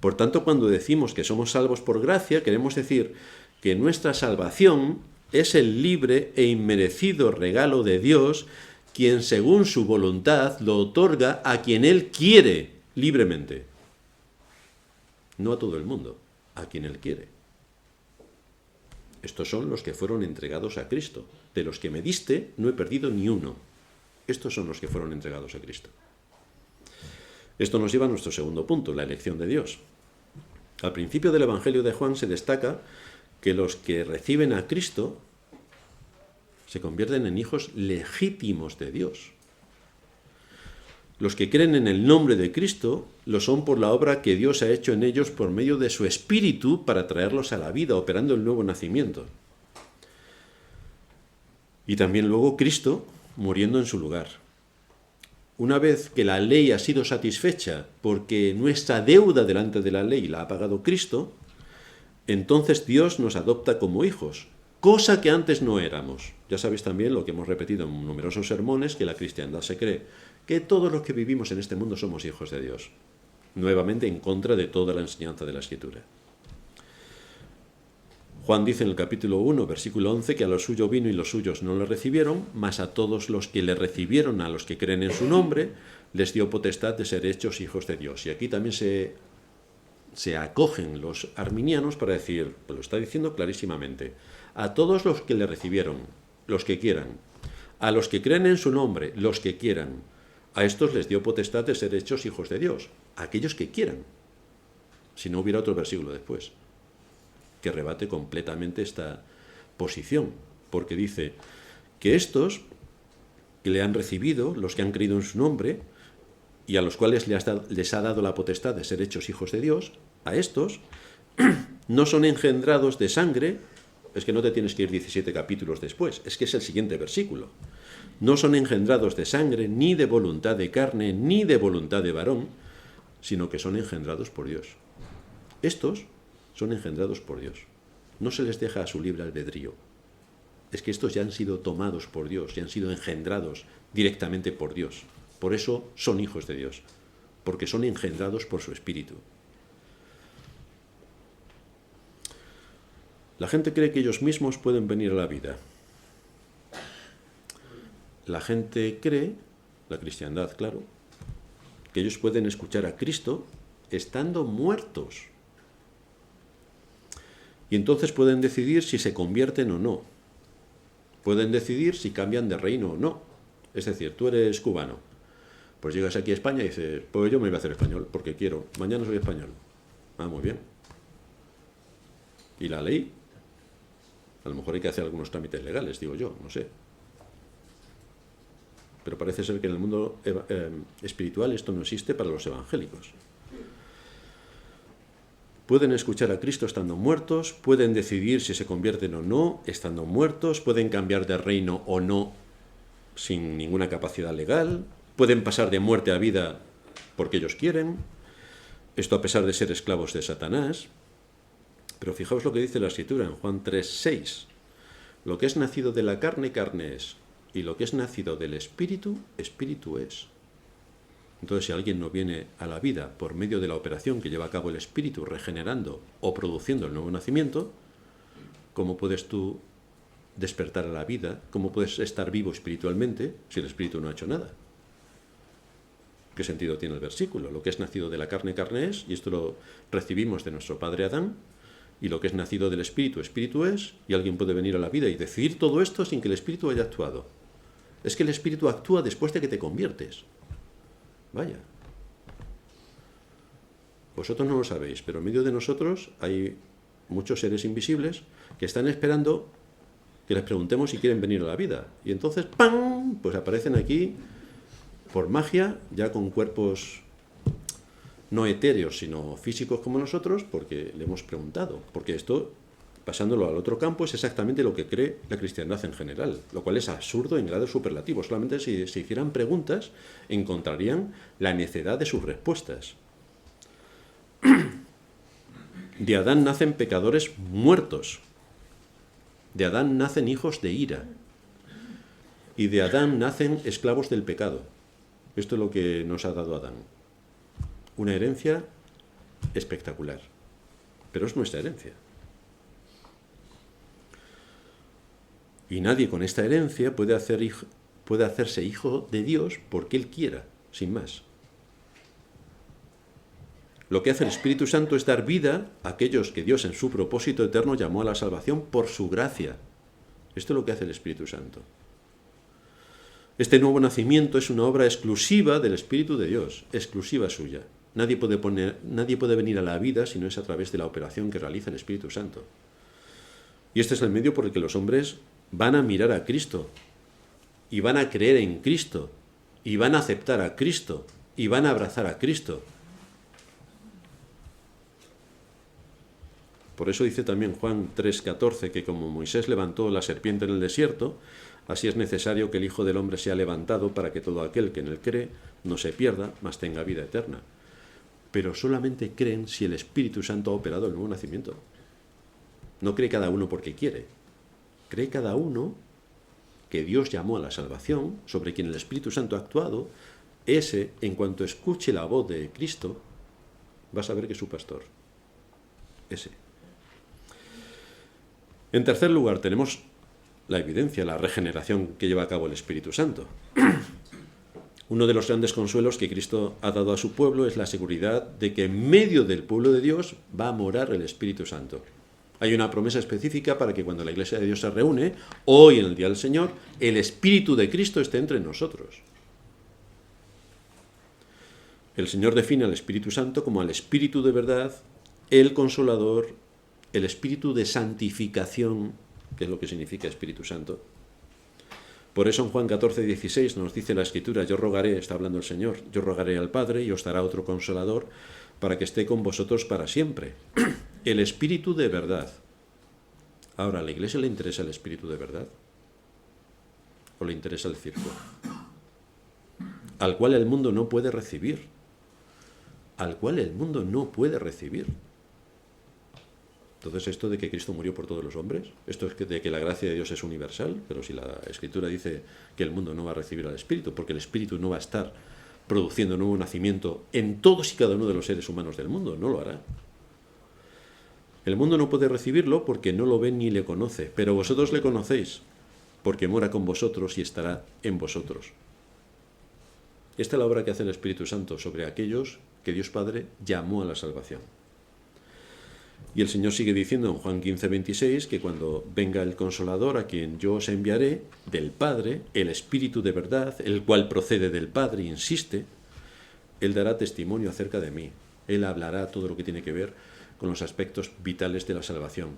Por tanto, cuando decimos que somos salvos por gracia, queremos decir que nuestra salvación es el libre e inmerecido regalo de Dios, quien según su voluntad lo otorga a quien Él quiere libremente. No a todo el mundo, a quien Él quiere. Estos son los que fueron entregados a Cristo. De los que me diste, no he perdido ni uno. Estos son los que fueron entregados a Cristo. Esto nos lleva a nuestro segundo punto, la elección de Dios. Al principio del Evangelio de Juan se destaca que los que reciben a Cristo se convierten en hijos legítimos de Dios. Los que creen en el nombre de Cristo lo son por la obra que Dios ha hecho en ellos por medio de su Espíritu para traerlos a la vida, operando el nuevo nacimiento. Y también luego Cristo muriendo en su lugar. Una vez que la ley ha sido satisfecha porque nuestra deuda delante de la ley la ha pagado Cristo, entonces Dios nos adopta como hijos, cosa que antes no éramos. Ya sabéis también lo que hemos repetido en numerosos sermones, que la cristiandad se cree que todos los que vivimos en este mundo somos hijos de Dios, nuevamente en contra de toda la enseñanza de la Escritura. Juan dice en el capítulo 1, versículo 11, que a lo suyo vino y los suyos no le recibieron, mas a todos los que le recibieron, a los que creen en su nombre, les dio potestad de ser hechos hijos de Dios. Y aquí también se acogen los arminianos para decir, pues lo está diciendo clarísimamente, a todos los que le recibieron, los que quieran, a los que creen en su nombre, los que quieran, a estos les dio potestad de ser hechos hijos de Dios, a aquellos que quieran, si no hubiera otro versículo después, que rebate completamente esta posición, porque dice que estos que le han recibido, los que han creído en su nombre, y a los cuales les ha dado la potestad de ser hechos hijos de Dios, a estos no son engendrados de sangre, es que no te tienes que ir 17 capítulos después, es que es el siguiente versículo. No son engendrados de sangre, ni de voluntad de carne, ni de voluntad de varón, sino que son engendrados por Dios. Estos son engendrados por Dios. No se les deja a su libre albedrío. Es que estos ya han sido tomados por Dios, ya han sido engendrados directamente por Dios. Por eso son hijos de Dios, porque son engendrados por su Espíritu. La gente cree que ellos mismos pueden venir a la vida. La gente cree, la cristiandad, claro, que ellos pueden escuchar a Cristo estando muertos. Y entonces pueden decidir si se convierten o no. Pueden decidir si cambian de reino o no. Es decir, tú eres cubano. Pues llegas aquí a España y dices, pues yo me voy a hacer español porque quiero. Mañana soy español. Ah, muy bien. ¿Y la ley? A lo mejor hay que hacer algunos trámites legales, digo yo, no sé. Pero parece ser que en el mundo espiritual esto no existe para los evangélicos. Pueden escuchar a Cristo estando muertos, pueden decidir si se convierten o no estando muertos, pueden cambiar de reino o no sin ninguna capacidad legal, pueden pasar de muerte a vida porque ellos quieren, esto a pesar de ser esclavos de Satanás. Pero fijaos lo que dice la Escritura en Juan 3:6. Lo que es nacido de la carne, carne es, y lo que es nacido del Espíritu, Espíritu es. Entonces, si alguien no viene a la vida por medio de la operación que lleva a cabo el Espíritu, regenerando o produciendo el nuevo nacimiento, ¿cómo puedes tú despertar a la vida? ¿Cómo puedes estar vivo espiritualmente si el Espíritu no ha hecho nada? ¿Qué sentido tiene el versículo? Lo que es nacido de la carne, carne es, y esto lo recibimos de nuestro padre Adán, y lo que es nacido del Espíritu, Espíritu es, y alguien puede venir a la vida y decidir todo esto sin que el Espíritu haya actuado. Es que el Espíritu actúa después de que te conviertes. Vaya. Vosotros no lo sabéis, pero en medio de nosotros hay muchos seres invisibles que están esperando que les preguntemos si quieren venir a la vida. Y entonces, ¡pam!, pues aparecen aquí por magia, ya con cuerpos no etéreos, sino físicos como nosotros, porque le hemos preguntado. Porque esto, pasándolo al otro campo, es exactamente lo que cree la cristiandad en general, lo cual es absurdo en grado superlativo. Solamente si se hicieran preguntas, encontrarían la necedad de sus respuestas. De Adán nacen pecadores muertos. De Adán nacen hijos de ira. Y de Adán nacen esclavos del pecado. Esto es lo que nos ha dado Adán. Una herencia espectacular. Pero es nuestra herencia. Y nadie con esta herencia puede hacerse hijo de Dios porque Él quiera, sin más. Lo que hace el Espíritu Santo es dar vida a aquellos que Dios en su propósito eterno llamó a la salvación por su gracia. Esto es lo que hace el Espíritu Santo. Este nuevo nacimiento es una obra exclusiva del Espíritu de Dios, exclusiva suya. Nadie puede venir a la vida si no es a través de la operación que realiza el Espíritu Santo. Y este es el medio por el que los hombres van a mirar a Cristo, y van a creer en Cristo, y van a aceptar a Cristo, y van a abrazar a Cristo. Por eso dice también Juan 3:14 que como Moisés levantó la serpiente en el desierto, así es necesario que el Hijo del Hombre sea levantado para que todo aquel que en él cree no se pierda, mas tenga vida eterna. Pero solamente creen si el Espíritu Santo ha operado el nuevo nacimiento. No cree cada uno porque quiere. Cree cada uno que Dios llamó a la salvación, sobre quien el Espíritu Santo ha actuado. Ese, en cuanto escuche la voz de Cristo, va a saber que es su pastor. Ese. En tercer lugar, tenemos la evidencia, la regeneración que lleva a cabo el Espíritu Santo. Uno de los grandes consuelos que Cristo ha dado a su pueblo es la seguridad de que en medio del pueblo de Dios va a morar el Espíritu Santo. Hay una promesa específica para que cuando la Iglesia de Dios se reúne, hoy en el Día del Señor, el Espíritu de Cristo esté entre nosotros. El Señor define al Espíritu Santo como al Espíritu de verdad, el Consolador, el Espíritu de santificación, que es lo que significa Espíritu Santo. Por eso en Juan 14:16 nos dice la Escritura, yo rogaré, está hablando el Señor, yo rogaré al Padre y os dará otro Consolador para que esté con vosotros para siempre. El Espíritu de verdad. Ahora, ¿a la Iglesia le interesa el Espíritu de verdad? ¿O le interesa el circo? Al cual el mundo no puede recibir. Al cual el mundo no puede recibir. Entonces, esto de que Cristo murió por todos los hombres, esto es de que la gracia de Dios es universal, pero si la Escritura dice que el mundo no va a recibir al Espíritu, porque el Espíritu no va a estar produciendo nuevo nacimiento en todos y cada uno de los seres humanos del mundo, no lo hará. El mundo no puede recibirlo porque no lo ve ni le conoce, pero vosotros le conocéis, porque mora con vosotros y estará en vosotros. Esta es la obra que hace el Espíritu Santo sobre aquellos que Dios Padre llamó a la salvación. Y el Señor sigue diciendo en Juan 15:26 que cuando venga el Consolador a quien yo os enviaré del Padre, el Espíritu de verdad, el cual procede del Padre, insiste, Él dará testimonio acerca de mí. Él hablará todo lo que tiene que ver con los aspectos vitales de la salvación.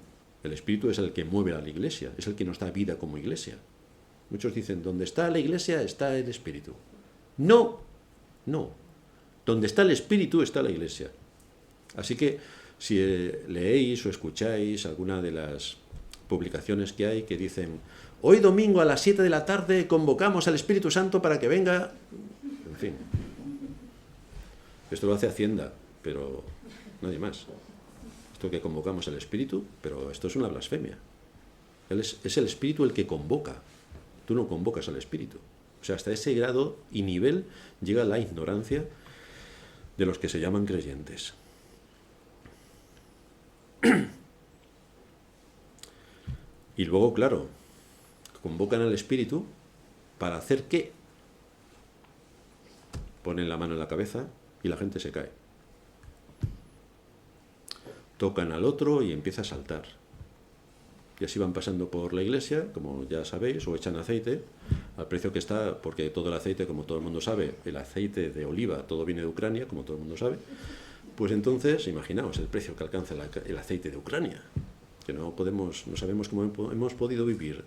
El Espíritu es el que mueve a la Iglesia, es el que nos da vida como Iglesia. Muchos dicen, donde está la Iglesia está el Espíritu. No, no. Donde está el Espíritu está la Iglesia. Así que si leéis o escucháis alguna de las publicaciones que hay que dicen, hoy domingo a las 7 de la tarde convocamos al Espíritu Santo para que venga, en fin. Esto lo hace Hacienda, pero nadie más. Esto que convocamos al Espíritu, pero esto es una blasfemia. Es el Espíritu el que convoca. Tú no convocas al Espíritu. O sea, hasta ese grado y nivel llega la ignorancia de los que se llaman creyentes. Y luego, claro, convocan al Espíritu para hacer ¿qué? Ponen la mano en la cabeza y la gente se cae. Tocan al otro y empieza a saltar. Y así van pasando por la iglesia, como ya sabéis, o echan aceite, al precio que está, porque todo el aceite, como todo el mundo sabe, el aceite de oliva, todo viene de Ucrania, como todo el mundo sabe. Pues entonces, imaginaos el precio que alcanza el aceite de Ucrania, que no sabemos cómo hemos podido vivir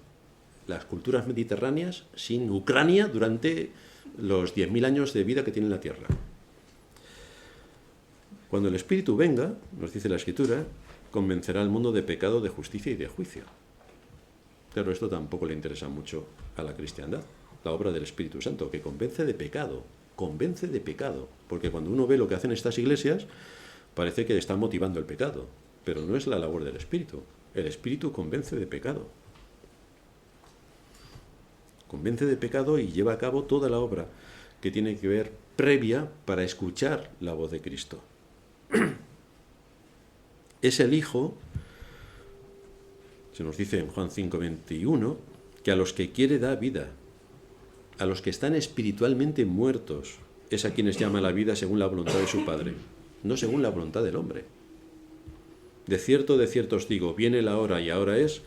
las culturas mediterráneas sin Ucrania durante los 10.000 años de vida que tiene la Tierra. Cuando el Espíritu venga, nos dice la Escritura, convencerá al mundo de pecado, de justicia y de juicio. Claro, esto tampoco le interesa mucho a la cristiandad, la obra del Espíritu Santo, que convence de pecado, porque cuando uno ve lo que hacen estas iglesias, parece que están motivando el pecado, pero no es la labor del Espíritu. El Espíritu convence de pecado. Convence de pecado y lleva a cabo toda la obra que tiene que ver previa para escuchar la voz de Cristo. Es el Hijo, se nos dice en Juan 5:21, que a los que quiere da vida, a los que están espiritualmente muertos, es a quienes llama la vida según la voluntad de su Padre, no según la voluntad del hombre. De cierto os digo, viene la hora y ahora es,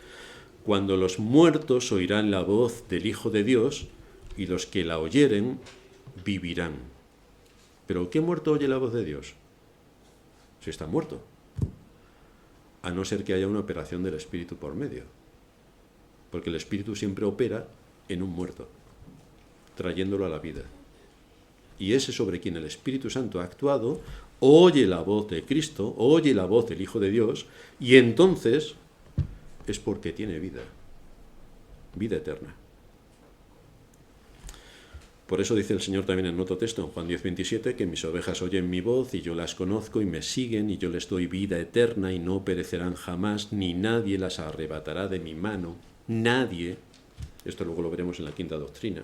cuando los muertos oirán la voz del Hijo de Dios y los que la oyeren vivirán. ¿Pero qué muerto oye la voz de Dios? Si está muerto. A no ser que haya una operación del Espíritu por medio. Porque el Espíritu siempre opera en un muerto, trayéndolo a la vida. Y ese sobre quien el Espíritu Santo ha actuado, oye la voz de Cristo, oye la voz del Hijo de Dios, y entonces es porque tiene vida, vida eterna. Por eso dice el Señor también en otro texto, en Juan 10:27, que mis ovejas oyen mi voz y yo las conozco y me siguen y yo les doy vida eterna y no perecerán jamás, ni nadie las arrebatará de mi mano. Nadie. Esto luego lo veremos en la quinta doctrina.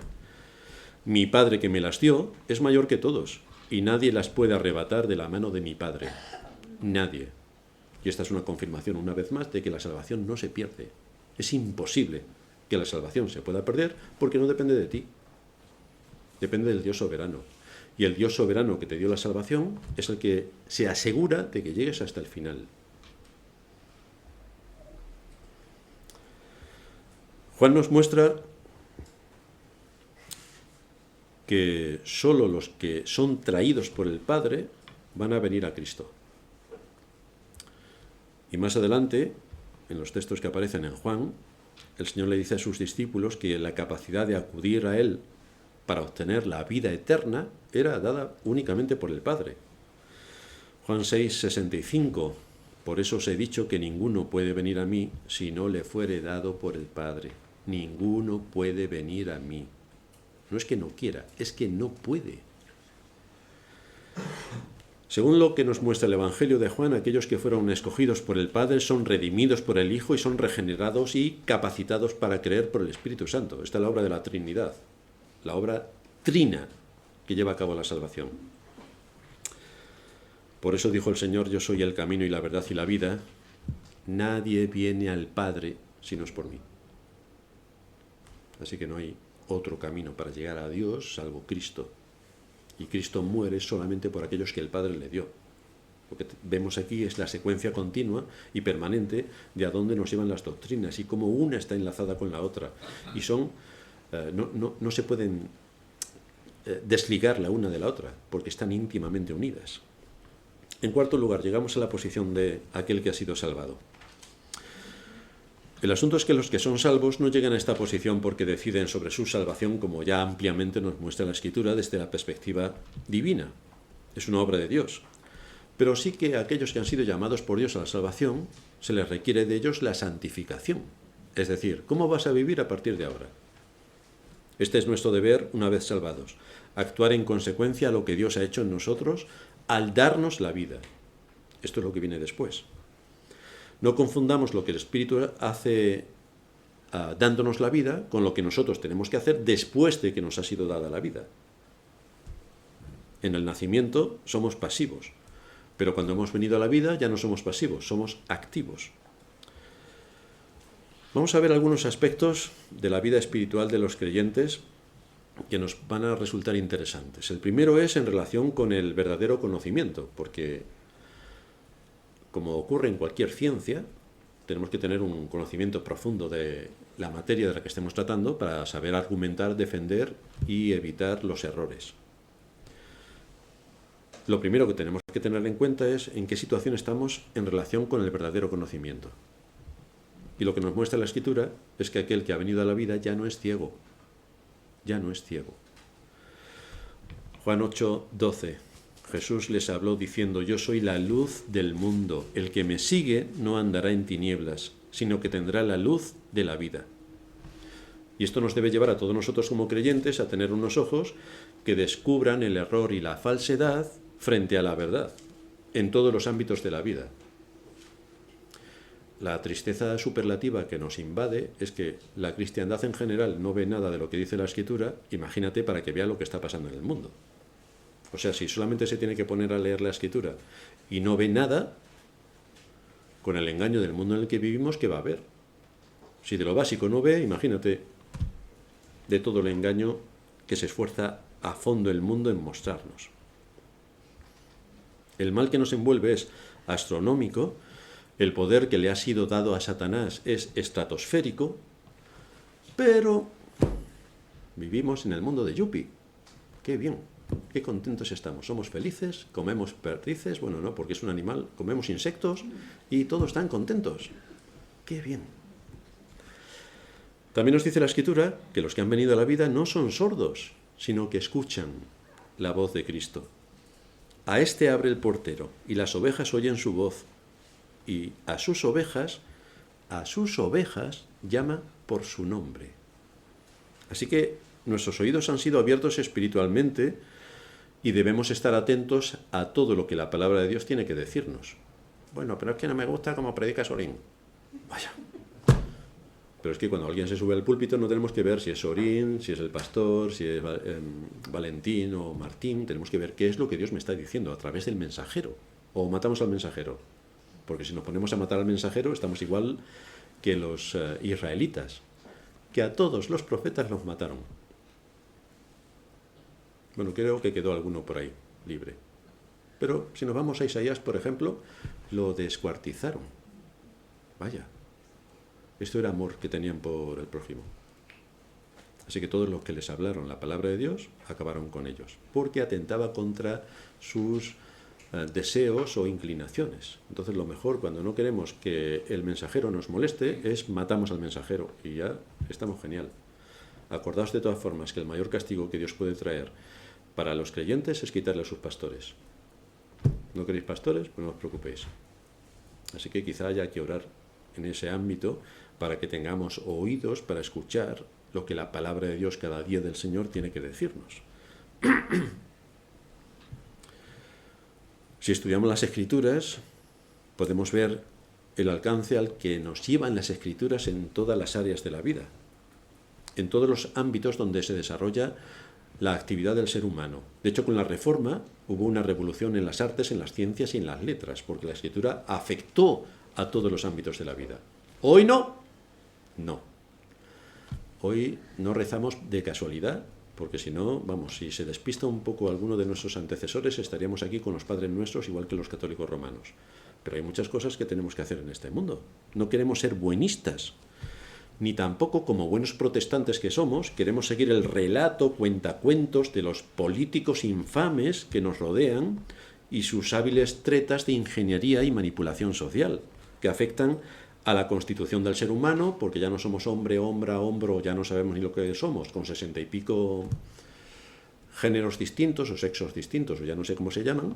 Mi Padre que me las dio es mayor que todos y nadie las puede arrebatar de la mano de mi Padre. Nadie. Y esta es una confirmación una vez más de que la salvación no se pierde. Es imposible que la salvación se pueda perder porque no depende de ti. Depende del Dios soberano. Y el Dios soberano que te dio la salvación es el que se asegura de que llegues hasta el final. Juan nos muestra que solo los que son traídos por el Padre van a venir a Cristo. Y más adelante, en los textos que aparecen en Juan, el Señor le dice a sus discípulos que la capacidad de acudir a Él para obtener la vida eterna era dada únicamente por el Padre. Juan 6:65, por eso os he dicho que ninguno puede venir a mí si no le fuere dado por el Padre. Ninguno puede venir a mí. No es que no quiera, es que no puede. Según lo que nos muestra el Evangelio de Juan, aquellos que fueron escogidos por el Padre son redimidos por el Hijo y son regenerados y capacitados para creer por el Espíritu Santo. Esta es la obra de la Trinidad, la obra trina que lleva a cabo la salvación. Por eso dijo el Señor: yo soy el camino y la verdad y la vida. Nadie viene al Padre si no es por mí. Así que no hay otro camino para llegar a Dios salvo Cristo. Y Cristo muere solamente por aquellos que el Padre le dio. Lo que vemos aquí es la secuencia continua y permanente de a dónde nos llevan las doctrinas y cómo una está enlazada con la otra. Y son no se pueden desligar la una de la otra, porque están íntimamente unidas. En cuarto lugar, llegamos a la posición de aquel que ha sido salvado. El asunto es que los que son salvos no llegan a esta posición porque deciden sobre su salvación, como ya ampliamente nos muestra la Escritura, desde la perspectiva divina. Es una obra de Dios. Pero sí que a aquellos que han sido llamados por Dios a la salvación, se les requiere de ellos la santificación. Es decir, ¿cómo vas a vivir a partir de ahora? Este es nuestro deber una vez salvados: actuar en consecuencia a lo que Dios ha hecho en nosotros al darnos la vida. Esto es lo que viene después. No confundamos lo que el Espíritu hace dándonos la vida con lo que nosotros tenemos que hacer después de que nos ha sido dada la vida. En el nacimiento somos pasivos, pero cuando hemos venido a la vida ya no somos pasivos, somos activos. Vamos a ver algunos aspectos de la vida espiritual de los creyentes que nos van a resultar interesantes. El primero es en relación con el verdadero conocimiento, porque como ocurre en cualquier ciencia, tenemos que tener un conocimiento profundo de la materia de la que estemos tratando para saber argumentar, defender y evitar los errores. Lo primero que tenemos que tener en cuenta es en qué situación estamos en relación con el verdadero conocimiento. Y lo que nos muestra la Escritura es que aquel que ha venido a la vida ya no es ciego. Ya no es ciego. Juan 8:12. Jesús les habló diciendo: yo soy la luz del mundo. El que me sigue no andará en tinieblas, sino que tendrá la luz de la vida. Y esto nos debe llevar a todos nosotros como creyentes a tener unos ojos que descubran el error y la falsedad frente a la verdad, en todos los ámbitos de la vida. La tristeza superlativa que nos invade es que la cristiandad en general no ve nada de lo que dice la Escritura. Imagínate para que vea lo que está pasando en el mundo. O sea, si solamente se tiene que poner a leer la Escritura y no ve nada, con el engaño del mundo en el que vivimos, ¿qué va a ver? Si de lo básico no ve, imagínate de todo el engaño que se esfuerza a fondo el mundo en mostrarnos. El mal que nos envuelve es astronómico, el poder que le ha sido dado a Satanás es estratosférico, pero vivimos en el mundo de Yupi. ¡Qué bien! ¡Qué contentos estamos! Somos felices, comemos perdices, bueno, no, porque es un animal, comemos insectos y todos están contentos. ¡Qué bien! También nos dice la Escritura que los que han venido a la vida no son sordos, sino que escuchan la voz de Cristo. A este abre el portero y las ovejas oyen su voz, y a sus ovejas llama por su nombre. Así que nuestros oídos han sido abiertos espiritualmente y debemos estar atentos a todo lo que la palabra de Dios tiene que decirnos. Bueno, pero es que no me gusta cómo predica Sorín. Vaya. Pero es que cuando alguien se sube al púlpito no tenemos que ver si es Sorín, si es el pastor, si es Valentín o Martín. Tenemos que ver qué es lo que Dios me está diciendo a través del mensajero. O matamos al mensajero. Porque si nos ponemos a matar al mensajero estamos igual que los israelitas, que a todos los profetas los mataron. Bueno, creo que quedó alguno por ahí, libre. Pero si nos vamos a Isaías, por ejemplo, lo descuartizaron. Vaya, esto era amor que tenían por el prójimo. Así que todos los que les hablaron la palabra de Dios acabaron con ellos, porque atentaba contra sus deseos o inclinaciones. Entonces lo mejor, cuando no queremos que el mensajero nos moleste, es matamos al mensajero y ya estamos genial. Acordaos de todas formas que el mayor castigo que Dios puede traer para los creyentes es quitarle a sus pastores. ¿No queréis pastores? Pues no os preocupéis. Así que quizá haya que orar en ese ámbito para que tengamos oídos para escuchar lo que la palabra de Dios cada día del Señor tiene que decirnos. Si estudiamos las Escrituras, podemos ver el alcance al que nos llevan las Escrituras en todas las áreas de la vida, en todos los ámbitos donde se desarrolla la actividad del ser humano. De hecho, con la Reforma hubo una revolución en las artes, en las ciencias y en las letras, porque la Escritura afectó a todos los ámbitos de la vida. Hoy no. Hoy no rezamos de casualidad, porque si no, vamos, si se despista un poco alguno de nuestros antecesores, estaríamos aquí con los padres nuestros, igual que los católicos romanos. Pero hay muchas cosas que tenemos que hacer en este mundo. No queremos ser buenistas, ni tampoco, como buenos protestantes que somos, queremos seguir el relato, cuentacuentos de los políticos infames que nos rodean y sus hábiles tretas de ingeniería y manipulación social, que afectan a la constitución del ser humano, porque ya no somos hombre, hombro, ya no sabemos ni lo que somos, con 60 y pico géneros distintos o sexos distintos, o ya no sé cómo se llaman.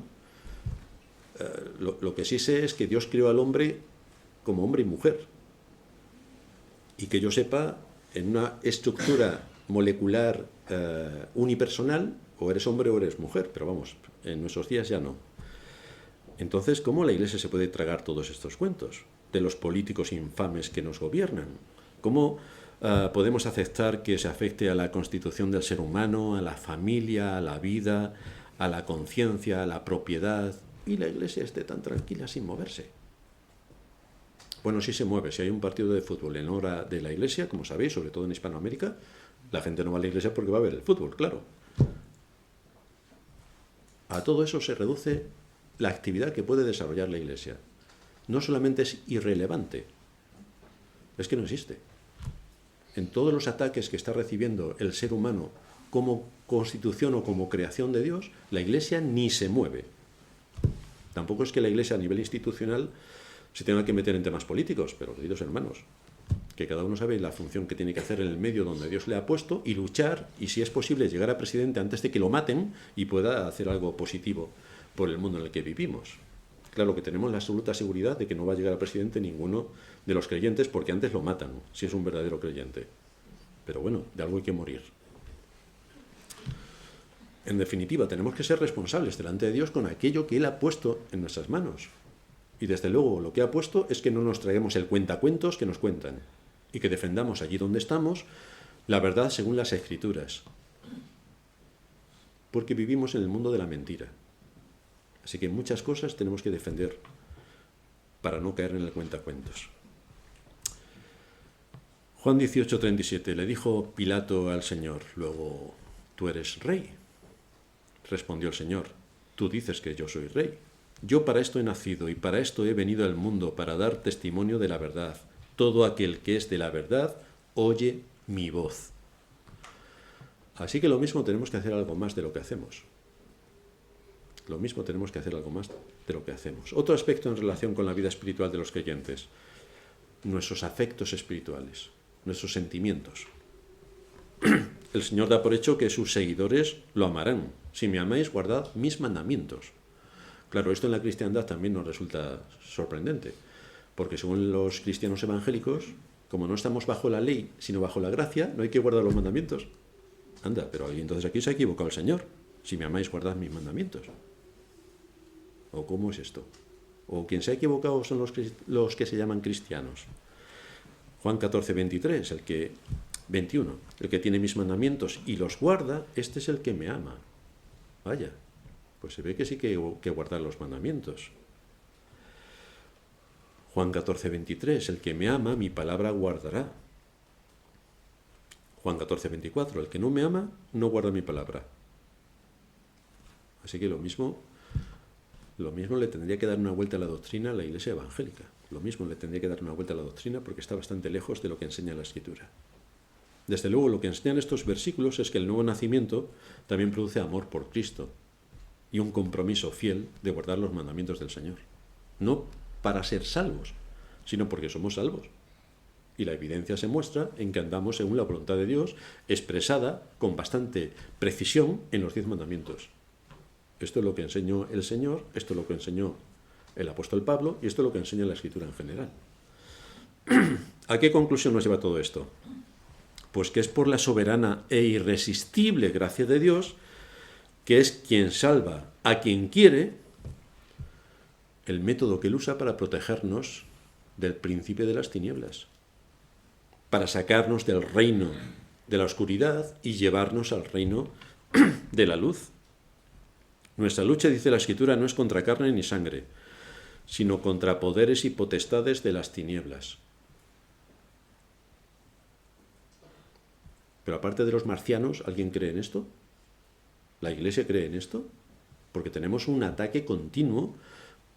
Lo que sí sé es que Dios creó al hombre como hombre y mujer. Y que yo sepa, en una estructura molecular unipersonal, o eres hombre o eres mujer, pero vamos, en nuestros días ya no. Entonces, ¿cómo la Iglesia se puede tragar todos estos cuentos de los políticos infames que nos gobiernan? ¿Cómo podemos aceptar que se afecte a la constitución del ser humano, a la familia, a la vida, a la conciencia, a la propiedad, y la Iglesia esté tan tranquila sin moverse? Bueno, sí se mueve. Si hay un partido de fútbol en hora de la Iglesia, como sabéis, sobre todo en Hispanoamérica, la gente no va a la Iglesia porque va a ver el fútbol, claro. A todo eso se reduce la actividad que puede desarrollar la Iglesia. No solamente es irrelevante, es que no existe. En todos los ataques que está recibiendo el ser humano como constitución o como creación de Dios, la Iglesia ni se mueve. Tampoco es que la Iglesia a nivel institucional se tenga que meter en temas políticos, pero queridos hermanos, que cada uno sabe la función que tiene que hacer en el medio donde Dios le ha puesto y luchar, y si es posible llegar a presidente antes de que lo maten y pueda hacer algo positivo por el mundo en el que vivimos. Claro que tenemos la absoluta seguridad de que no va a llegar a presidente ninguno de los creyentes, porque antes lo matan, si es un verdadero creyente. Pero bueno, de algo hay que morir. En definitiva, tenemos que ser responsables delante de Dios con aquello que Él ha puesto en nuestras manos. Y desde luego lo que ha puesto es que no nos traigamos el cuentacuentos que nos cuentan y que defendamos allí donde estamos la verdad según las Escrituras. Porque vivimos en el mundo de la mentira. Así que muchas cosas tenemos que defender para no caer en el cuentacuentos. Juan 18:37, le dijo Pilato al Señor, luego, ¿tú eres rey? Respondió el Señor, tú dices que yo soy rey. Yo para esto he nacido y para esto he venido al mundo, para dar testimonio de la verdad. Todo aquel que es de la verdad oye mi voz. Así que lo mismo tenemos que hacer algo más de lo que hacemos. Lo mismo tenemos que hacer algo más de lo que hacemos. Otro aspecto en relación con la vida espiritual de los creyentes, nuestros afectos espirituales, nuestros sentimientos. El Señor da por hecho que sus seguidores lo amarán. Si me amáis, guardad mis mandamientos. Claro, esto en la cristiandad también nos resulta sorprendente, porque según los cristianos evangélicos, como no estamos bajo la ley, sino bajo la gracia, no hay que guardar los mandamientos. Anda, pero entonces aquí se ha equivocado el Señor. Si me amáis, guardad mis mandamientos. ¿O cómo es esto? ¿O quien se ha equivocado son los que se llaman cristianos? Juan 14:21, el que tiene mis mandamientos y los guarda, este es el que me ama. Vaya, pues se ve que sí que guardar los mandamientos. Juan 14:23, el que me ama, mi palabra guardará. Juan 14:24, el que no me ama, no guarda mi palabra. Así que lo mismo le tendría que dar una vuelta a la doctrina a la Iglesia evangélica. Lo mismo le tendría que dar una vuelta a la doctrina porque está bastante lejos de lo que enseña la Escritura. Desde luego, lo que enseñan estos versículos es que el nuevo nacimiento también produce amor por Cristo. y un compromiso fiel de guardar los mandamientos del Señor. No para ser salvos, sino porque somos salvos. Y la evidencia se muestra en que andamos según la voluntad de Dios, expresada con bastante precisión en los 10 mandamientos. Esto es lo que enseñó el Señor, esto es lo que enseñó el apóstol Pablo, y esto es lo que enseña la Escritura en general. ¿A qué conclusión nos lleva todo esto? Pues que es por la soberana e irresistible gracia de Dios, que es quien salva a quien quiere, el método que él usa para protegernos del príncipe de las tinieblas, para sacarnos del reino de la oscuridad y llevarnos al reino de la luz. Nuestra lucha, dice la Escritura, no es contra carne ni sangre, sino contra poderes y potestades de las tinieblas. Pero aparte de los marcianos, ¿alguien cree en esto? ¿La Iglesia cree en esto? Porque tenemos un ataque continuo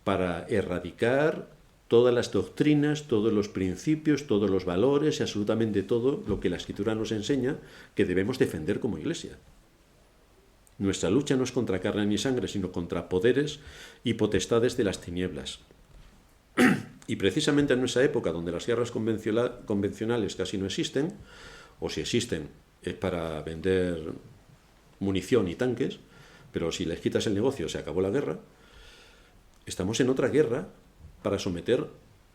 para erradicar todas las doctrinas, todos los principios, todos los valores y absolutamente todo lo que la Escritura nos enseña que debemos defender como Iglesia. Nuestra lucha no es contra carne ni sangre, sino contra poderes y potestades de las tinieblas. Y precisamente en nuestra época, donde las guerras convencionales casi no existen, o si existen es para vender munición y tanques, pero si les quitas el negocio se acabó la guerra, estamos en otra guerra para someter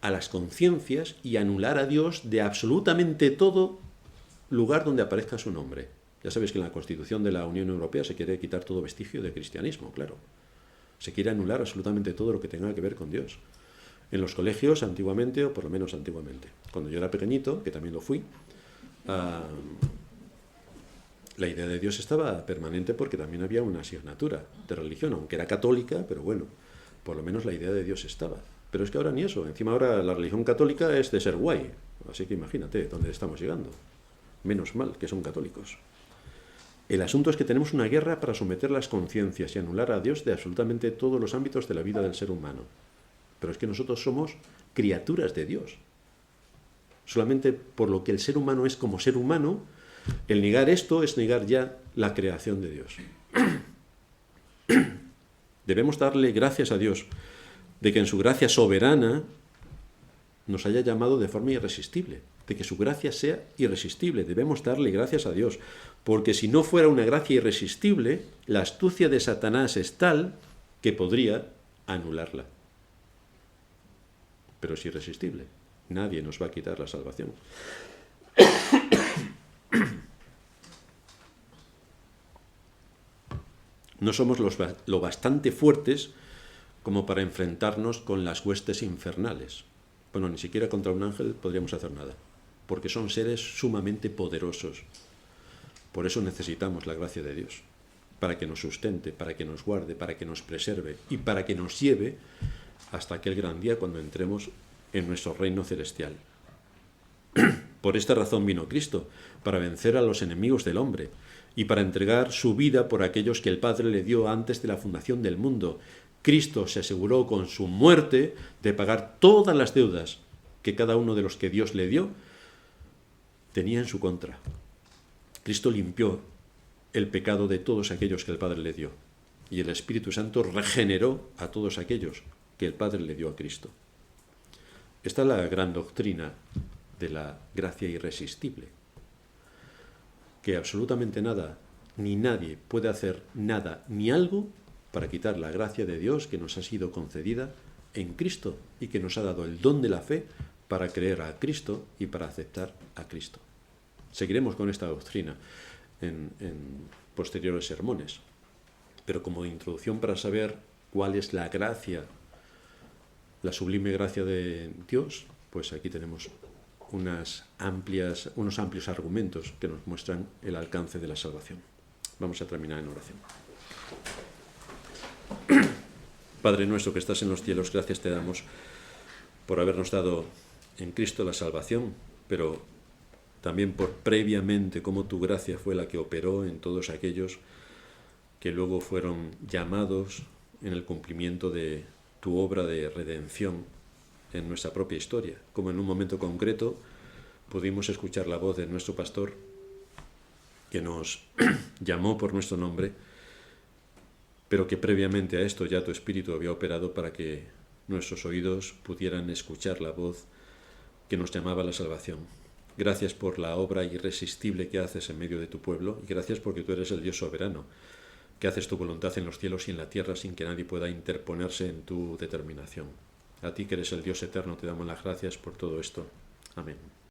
a las conciencias y anular a Dios de absolutamente todo lugar donde aparezca su nombre. Ya sabéis que en la Constitución de la Unión Europea se quiere quitar todo vestigio de cristianismo, claro. Se quiere anular absolutamente todo lo que tenga que ver con Dios. En los colegios, antiguamente, o por lo menos antiguamente, cuando yo era pequeñito, que también lo fui, la idea de Dios estaba permanente porque también había una asignatura de religión, aunque era católica, pero bueno, por lo menos la idea de Dios estaba. Pero es que ahora ni eso. Encima ahora la religión católica es de ser guay. Así que imagínate dónde estamos llegando. Menos mal que son católicos. El asunto es que tenemos una guerra para someter las conciencias y anular a Dios de absolutamente todos los ámbitos de la vida del ser humano. Pero es que nosotros somos criaturas de Dios. Solamente por lo que el ser humano es como ser humano, el negar esto es negar ya la creación de Dios. Debemos darle gracias a Dios de que en su gracia soberana nos haya llamado de forma irresistible, de que su gracia sea irresistible. Debemos darle gracias a Dios, porque si no fuera una gracia irresistible, la astucia de Satanás es tal que podría anularla. Pero es irresistible. Nadie nos va a quitar la salvación. No somos lo bastante fuertes como para enfrentarnos con las huestes infernales. Bueno, ni siquiera contra un ángel podríamos hacer nada, porque son seres sumamente poderosos. Por eso necesitamos la gracia de Dios, para que nos sustente, para que nos guarde, para que nos preserve y para que nos lleve hasta aquel gran día cuando entremos en nuestro reino celestial. Por esta razón vino Cristo, para vencer a los enemigos del hombre y para entregar su vida por aquellos que el Padre le dio antes de la fundación del mundo. Cristo se aseguró con su muerte de pagar todas las deudas que cada uno de los que Dios le dio tenía en su contra. Cristo limpió el pecado de todos aquellos que el Padre le dio, y el Espíritu Santo regeneró a todos aquellos que el Padre le dio a Cristo. Esta es la gran doctrina de la gracia irresistible, que absolutamente nada ni nadie puede hacer nada ni algo para quitar la gracia de Dios que nos ha sido concedida en Cristo y que nos ha dado el don de la fe para creer a Cristo y para aceptar a Cristo. Seguiremos con esta doctrina en posteriores sermones, pero como introducción para saber cuál es la gracia, la sublime gracia de Dios, pues aquí tenemos unos amplios argumentos que nos muestran el alcance de la salvación. Vamos a terminar en oración. Padre nuestro que estás en los cielos, gracias te damos por habernos dado en Cristo la salvación, pero también por previamente cómo tu gracia fue la que operó en todos aquellos que luego fueron llamados en el cumplimiento de tu obra de redención en nuestra propia historia, como en un momento concreto pudimos escuchar la voz de nuestro pastor que nos llamó por nuestro nombre pero que previamente a esto ya tu Espíritu había operado para que nuestros oídos pudieran escuchar la voz que nos llamaba a la salvación. Gracias por la obra irresistible que haces en medio de tu pueblo, y gracias porque tú eres el Dios soberano, que haces tu voluntad en los cielos y en la tierra sin que nadie pueda interponerse en tu determinación. A ti que eres el Dios eterno te damos las gracias por todo esto. Amén.